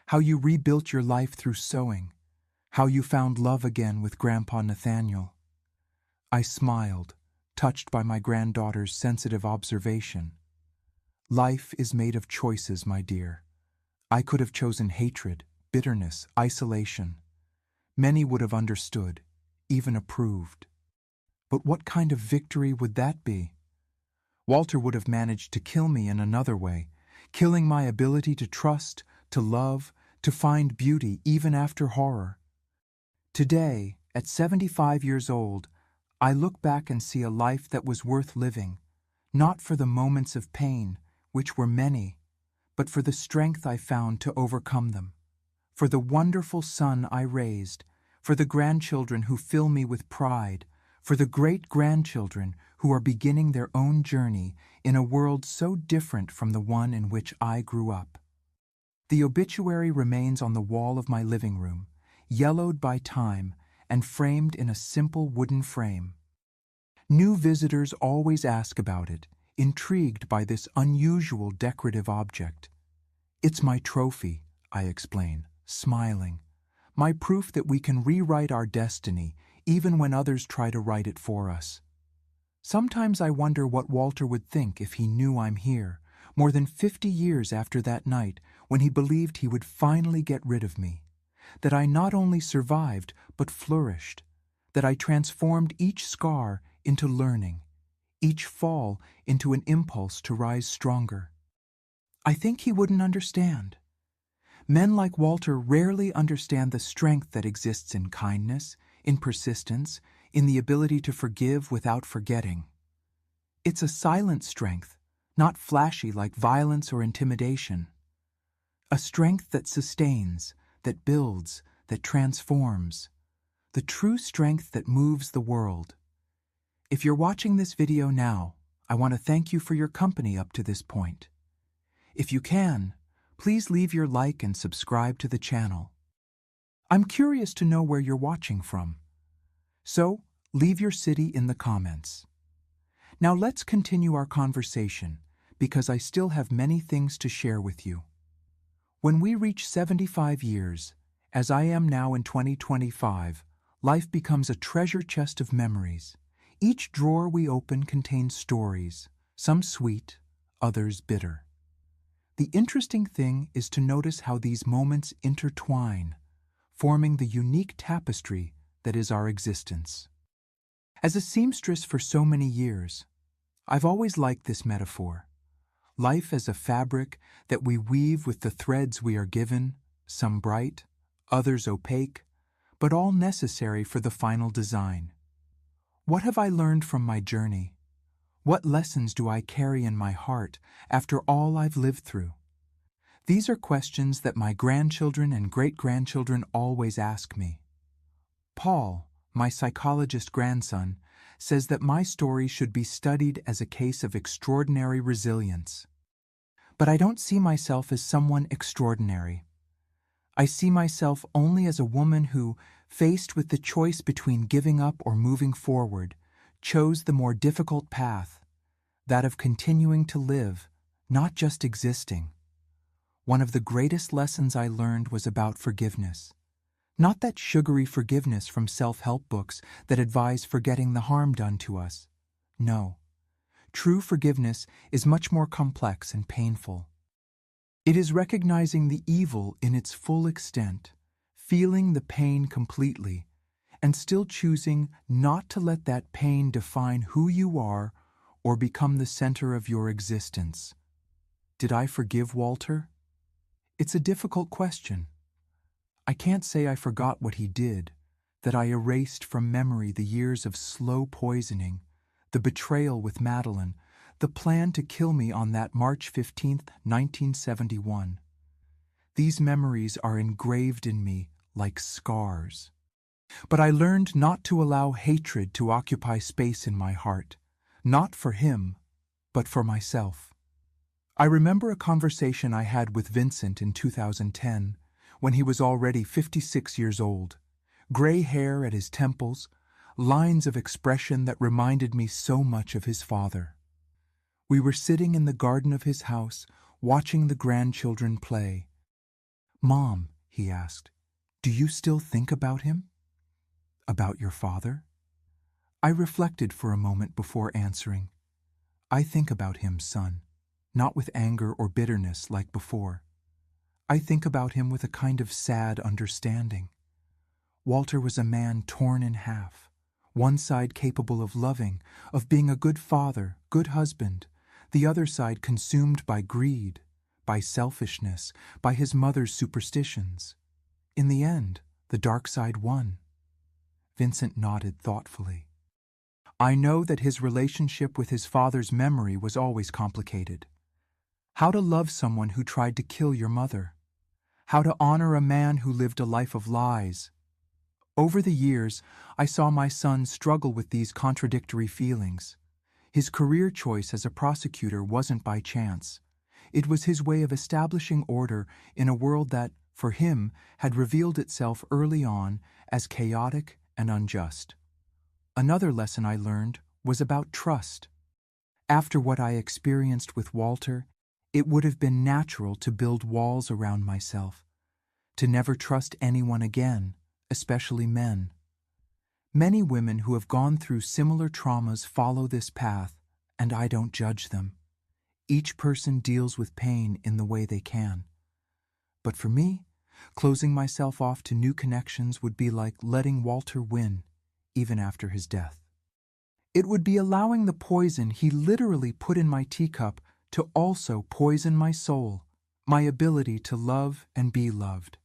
How you rebuilt your life through sewing. How you found love again with Grandpa Nathaniel. I smiled, touched by my granddaughter's sensitive observation. Life is made of choices, my dear. I could have chosen hatred, bitterness, isolation. Many would have understood, even approved. But what kind of victory would that be? Walter would have managed to kill me in another way, killing my ability to trust, to love, to find beauty even after horror. Today, at 75 years old, I look back and see a life that was worth living, not for the moments of pain, which were many, but for the strength I found to overcome them, for the wonderful son I raised, for the grandchildren who fill me with pride, for the great-grandchildren who are beginning their own journey in a world so different from the one in which I grew up. The obituary remains on the wall of my living room, yellowed by time and framed in a simple wooden frame. New visitors always ask about it, intrigued by this unusual decorative object. "It's my trophy," I explain, smiling. "My proof that we can rewrite our destiny even when others try to write it for us." Sometimes I wonder what Walter would think if he knew I'm here, more than 50 years after that night when he believed he would finally get rid of me. That I not only survived, but flourished. That I transformed each scar into learning, each fall into an impulse to rise stronger. I think he wouldn't understand. Men like Walter rarely understand the strength that exists in kindness, in persistence, in the ability to forgive without forgetting. It's a silent strength, not flashy like violence or intimidation. A strength that sustains, that builds, that transforms. The true strength that moves the world. If you're watching this video now, I want to thank you for your company up to this point. If you can, please leave your like and subscribe to the channel. I'm curious to know where you're watching from. So, leave your city in the comments. Now let's continue our conversation, because I still have many things to share with you. When we reach 75 years, as I am now in 2025, life becomes a treasure chest of memories. Each drawer we open contains stories, some sweet, others bitter. The interesting thing is to notice how these moments intertwine, forming the unique tapestry that is our existence. As a seamstress for so many years, I've always liked this metaphor. Life as a fabric that we weave with the threads we are given, some bright, others opaque, but all necessary for the final design. What have I learned from my journey? What lessons do I carry in my heart after all I've lived through? These are questions that my grandchildren and great-grandchildren always ask me. Paul, my psychologist grandson, says that my story should be studied as a case of extraordinary resilience. But I don't see myself as someone extraordinary. I see myself only as a woman who, faced with the choice between giving up or moving forward, chose the more difficult path, that of continuing to live, not just existing. One of the greatest lessons I learned was about forgiveness. Not that sugary forgiveness from self-help books that advise forgetting the harm done to us. No. True forgiveness is much more complex and painful. It is recognizing the evil in its full extent, feeling the pain completely, and still choosing not to let that pain define who you are or become the center of your existence. Did I forgive Walter? It's a difficult question. I can't say I forgot what he did, that I erased from memory the years of slow poisoning, the betrayal with Madeline, the plan to kill me on that March 15, 1971. These memories are engraved in me like scars. But I learned not to allow hatred to occupy space in my heart, not for him, but for myself. I remember a conversation I had with Vincent in 2010, when he was already 56 years old, gray hair at his temples, lines of expression that reminded me so much of his father. We were sitting in the garden of his house, watching the grandchildren play. "Mom," he asked, "do you still think about him? About your father?" I reflected for a moment before answering. "I think about him, son. not with anger or bitterness like before. I think about him with a kind of sad understanding. Walter was a man torn in half, one side capable of loving, of being a good father, good husband, the other side consumed by greed, by selfishness, by his mother's superstitions. In the end, the dark side won. Vincent nodded thoughtfully. I know that his relationship with his father's memory was always complicated. How to love someone who tried to kill your mother? How to honor a man who lived a life of lies? Over the years, I saw my son struggle with these contradictory feelings. His career choice as a prosecutor wasn't by chance. It was his way of establishing order in a world that, for him, had revealed itself early on as chaotic and unjust. Another lesson I learned was about trust. After what I experienced with Walter, it would have been natural to build walls around myself, to never trust anyone again, especially men. Many women who have gone through similar traumas follow this path, and I don't judge them. Each person deals with pain in the way they can. But for me, closing myself off to new connections would be like letting Walter win, even after his death. It would be allowing the poison he literally put in my teacup to also poison my soul, my ability to love and be loved.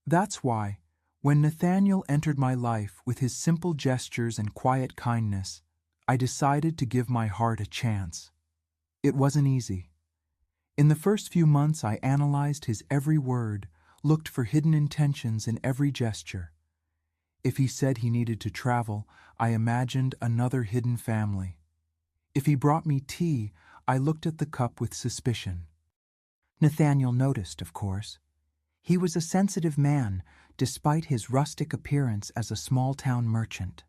That's why, when Nathaniel entered my life with his simple gestures and quiet kindness, I decided to give my heart a chance. It wasn't easy. In the first few months, I analyzed his every word, looked for hidden intentions in every gesture. If he said he needed to travel, I imagined another hidden family. If he brought me tea, I looked at the cup with suspicion. Nathaniel noticed, of course. He was a sensitive man, despite his rustic appearance as a small-town merchant.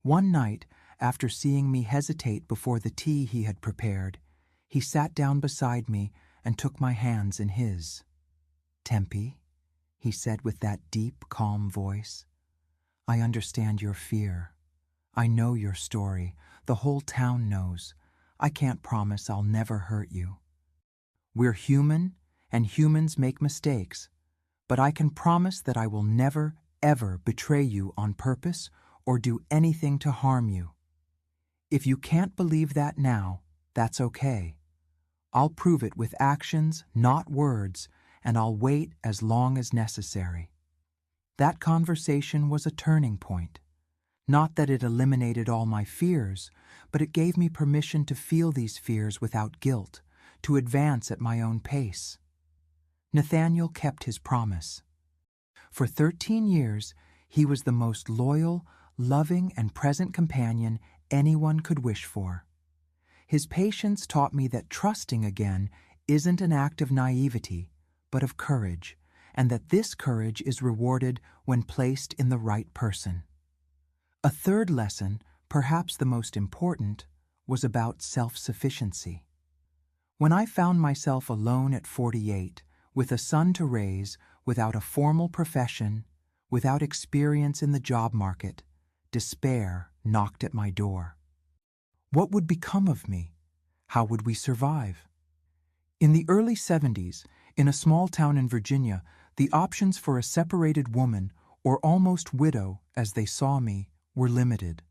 One night, after seeing me hesitate before the tea he had prepared, he sat down beside me and took my hands in his. "Tempe," he said with that deep, calm voice, "I understand your fear. I know your story. The whole town knows. I can't promise I'll never hurt you. We're human, and humans make mistakes, but I can promise that I will never, ever betray you on purpose or do anything to harm you. If you can't believe that now, that's okay. I'll prove it with actions, not words, and I'll wait as long as necessary." That conversation was a turning point. Not that it eliminated all my fears, but it gave me permission to feel these fears without guilt, to advance at my own pace. Nathaniel kept his promise. For 13 years, he was the most loyal, loving, and present companion anyone could wish for. His patience taught me that trusting again isn't an act of naivety, but of courage, and that this courage is rewarded when placed in the right person. A third lesson, perhaps the most important, was about self-sufficiency. When I found myself alone at 48, with a son to raise, without a formal profession, without experience in the job market, despair knocked at my door. What would become of me? How would we survive? In the early 70s, in a small town in Virginia, the options for a separated woman, or almost widow, as they saw me, were limited.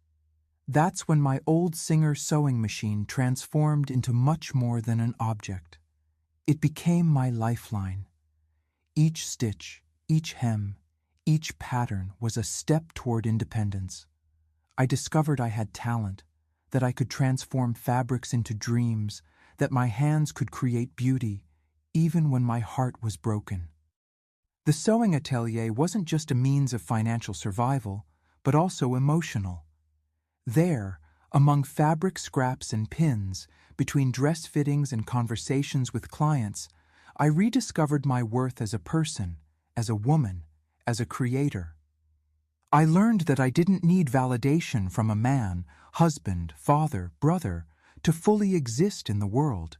That's when my old Singer sewing machine transformed into much more than an object. It became my lifeline. Each stitch, each hem, each pattern was a step toward independence. I discovered I had talent, that I could transform fabrics into dreams, that my hands could create beauty, even when my heart was broken. The sewing atelier wasn't just a means of financial survival, but also emotional. There, among fabric scraps and pins, between dress fittings and conversations with clients, I rediscovered my worth as a person, as a woman, as a creator. I learned that I didn't need validation from a man, husband, father, brother, to fully exist in the world.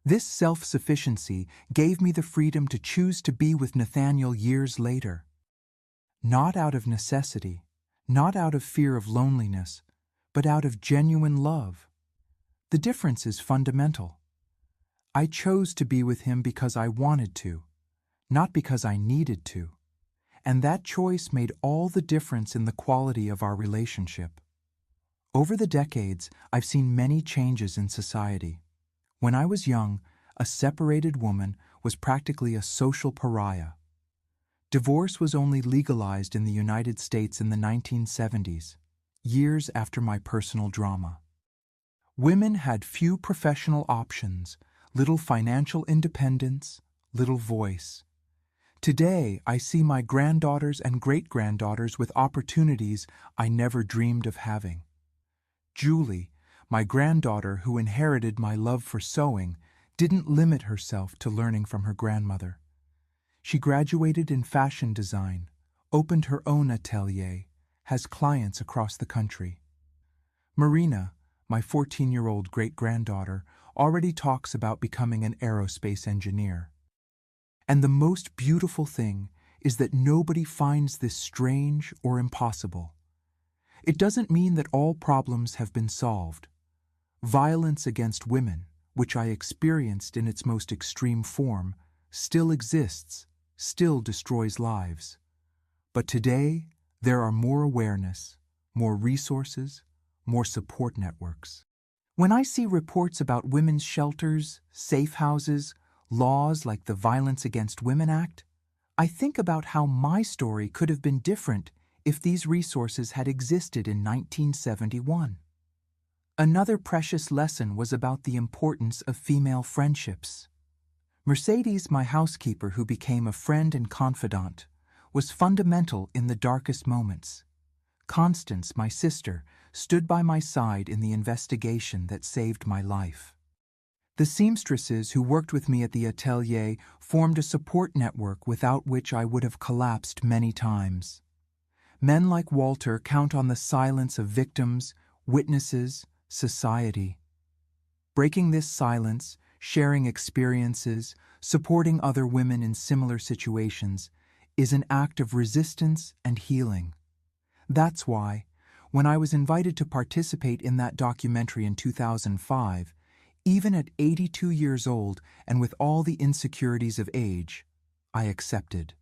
This self-sufficiency gave me the freedom to choose to be with Nathaniel years later. Not out of necessity, not out of fear of loneliness, but out of genuine love. The difference is fundamental. I chose to be with him because I wanted to, not because I needed to. And that choice made all the difference in the quality of our relationship. Over the decades, I've seen many changes in society. When I was young, a separated woman was practically a social pariah. Divorce was only legalized in the United States in the 1970s, years after my personal drama. Women had few professional options, little financial independence, little voice. Today, I see my granddaughters and great-granddaughters with opportunities I never dreamed of having. Julie, my granddaughter who inherited my love for sewing, didn't limit herself to learning from her grandmother. She graduated in fashion design, opened her own atelier, has clients across the country. Marina, my 14-year-old great-granddaughter, already talks about becoming an aerospace engineer. And the most beautiful thing is that nobody finds this strange or impossible. It doesn't mean that all problems have been solved. Violence against women, which I experienced in its most extreme form, still exists, still destroys lives. But today, there are more awareness, more resources, more support networks. When I see reports about women's shelters, safe houses, laws like the Violence Against Women Act, I think about how my story could have been different if these resources had existed in 1971. Another precious lesson was about the importance of female friendships. Mercedes, my housekeeper who became a friend and confidant, was fundamental in the darkest moments. Constance, my sister, stood by my side in the investigation that saved my life. The seamstresses who worked with me at the atelier formed a support network without which I would have collapsed many times. Men like Walter count on the silence of victims, witnesses, society. Breaking this silence, sharing experiences, supporting other women in similar situations, is an act of resistance and healing. That's why, when I was invited to participate in that documentary in 2005, even at 82 years old and with all the insecurities of age, I accepted.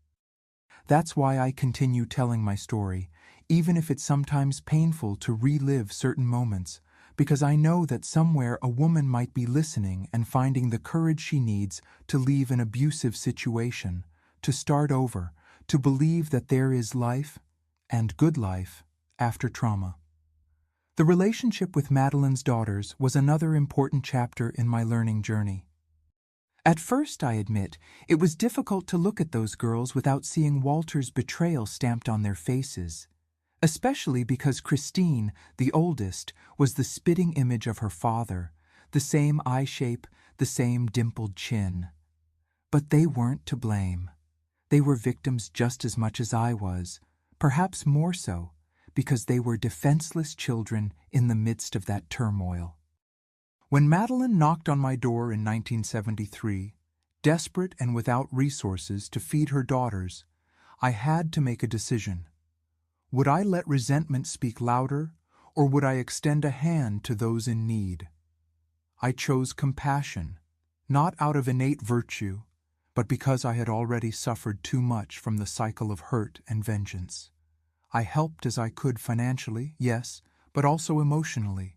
That's why I continue telling my story, even if it's sometimes painful to relive certain moments, because I know that somewhere a woman might be listening and finding the courage she needs to leave an abusive situation, to start over, to believe that there is life, and good life, after trauma. The relationship with Madeline's daughters was another important chapter in my learning journey. At first, I admit, it was difficult to look at those girls without seeing Walter's betrayal stamped on their faces, especially because Christine, the oldest, was the spitting image of her father, the same eye shape, the same dimpled chin. But they weren't to blame. They were victims just as much as I was, perhaps more so, because they were defenseless children in the midst of that turmoil. When Madeline knocked on my door in 1973, desperate and without resources to feed her daughters, I had to make a decision. Would I let resentment speak louder, or would I extend a hand to those in need? I chose compassion, not out of innate virtue, but because I had already suffered too much from the cycle of hurt and vengeance. I helped as I could financially, yes, but also emotionally,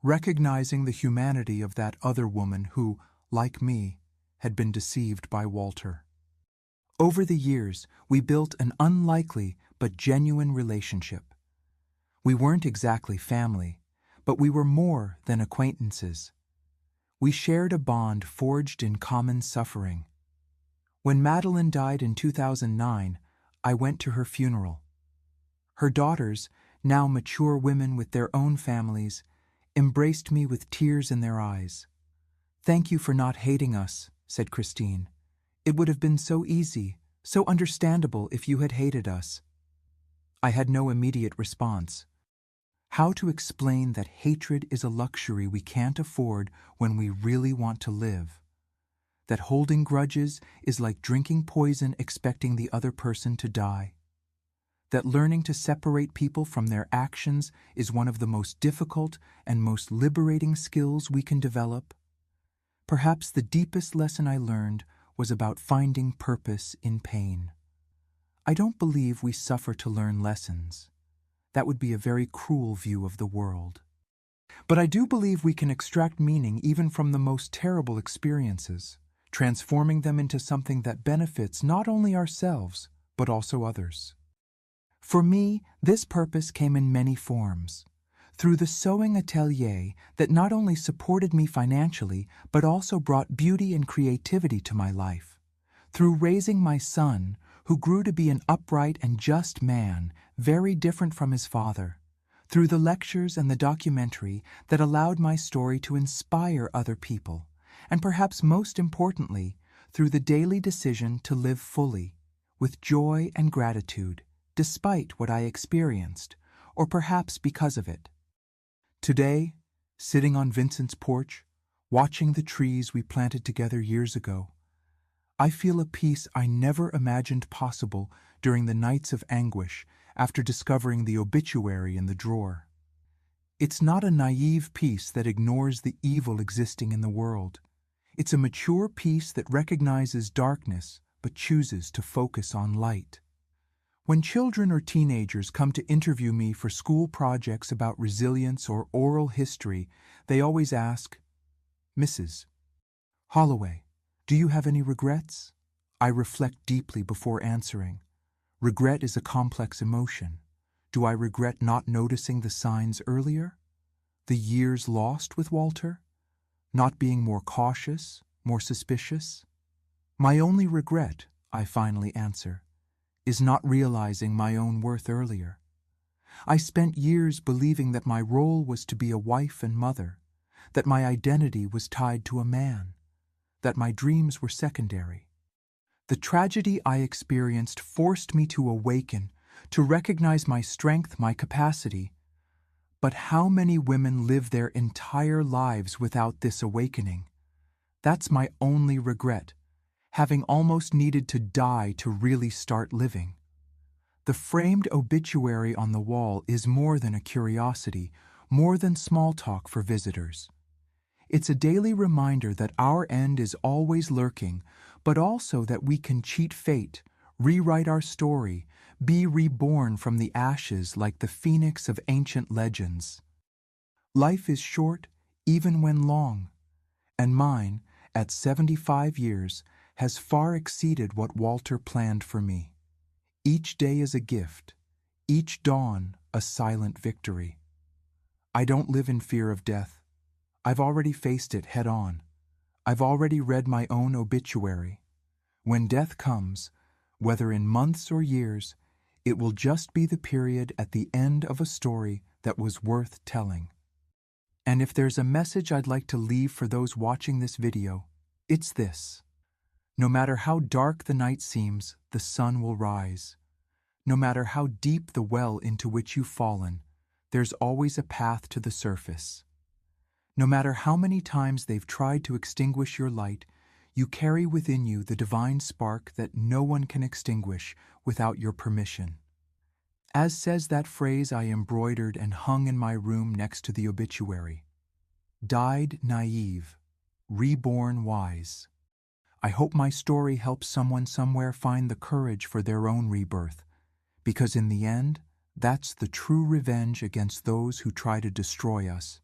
recognizing the humanity of that other woman who, like me, had been deceived by Walter. Over the years, we built an unlikely but genuine relationship. We weren't exactly family, but we were more than acquaintances. We shared a bond forged in common suffering. When Madeline died in 2009, I went to her funeral. Her daughters, now mature women with their own families, embraced me with tears in their eyes. "Thank you for not hating us," said Christine. "It would have been so easy, so understandable if you had hated us." I had no immediate response. How to explain that hatred is a luxury we can't afford when we really want to live? That holding grudges is like drinking poison expecting the other person to die? That learning to separate people from their actions is one of the most difficult and most liberating skills we can develop? Perhaps the deepest lesson I learned was about finding purpose in pain. I don't believe we suffer to learn lessons. That would be a very cruel view of the world. But I do believe we can extract meaning even from the most terrible experiences, transforming them into something that benefits not only ourselves, but also others. For me, this purpose came in many forms. Through the sewing atelier that not only supported me financially, but also brought beauty and creativity to my life. Through raising my son, who grew to be an upright and just man, very different from his father. Through the lectures and the documentary that allowed my story to inspire other people. And perhaps most importantly, through the daily decision to live fully, with joy and gratitude, despite what I experienced, or perhaps because of it. Today, sitting on Vincent's porch, watching the trees we planted together years ago, I feel a peace I never imagined possible during the nights of anguish after discovering the obituary in the drawer. It's not a naive peace that ignores the evil existing in the world. It's a mature peace that recognizes darkness but chooses to focus on light. When children or teenagers come to interview me for school projects about resilience or oral history, they always ask, "Mrs. Holloway, do you have any regrets?" I reflect deeply before answering. Regret is a complex emotion. Do I regret not noticing the signs earlier? The years lost with Walter? Not being more cautious, more suspicious? My only regret, I finally answer, is not realizing my own worth earlier. I spent years believing that my role was to be a wife and mother, that my identity was tied to a man, that my dreams were secondary. The tragedy I experienced forced me to awaken, to recognize my strength, my capacity. But how many women live their entire lives without this awakening? That's my only regret, having almost needed to die to really start living. The framed obituary on the wall is more than a curiosity, more than small talk for visitors. It's a daily reminder that our end is always lurking, but also that we can cheat fate, rewrite our story, be reborn from the ashes like the phoenix of ancient legends. Life is short, even when long, and mine, at 75 years, has far exceeded what Walter planned for me. Each day is a gift, each dawn a silent victory. I don't live in fear of death. I've already faced it head on. I've already read my own obituary. When death comes, whether in months or years, it will just be the period at the end of a story that was worth telling. And if there's a message I'd like to leave for those watching this video, it's this. No matter how dark the night seems, the sun will rise. No matter how deep the well into which you've fallen, there's always a path to the surface. No matter how many times they've tried to extinguish your light, you carry within you the divine spark that no one can extinguish without your permission. As says that phrase I embroidered and hung in my room next to the obituary. Died naive, reborn wise. I hope my story helps someone somewhere find the courage for their own rebirth, because in the end, that's the true revenge against those who try to destroy us,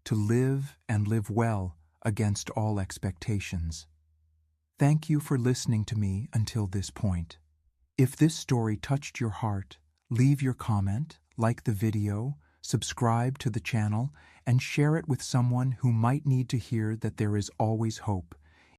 to live and live well against all expectations. Thank you for listening to me until this point. If this story touched your heart, leave your comment, like the video, subscribe to the channel, and share it with someone who might need to hear that there is always hope,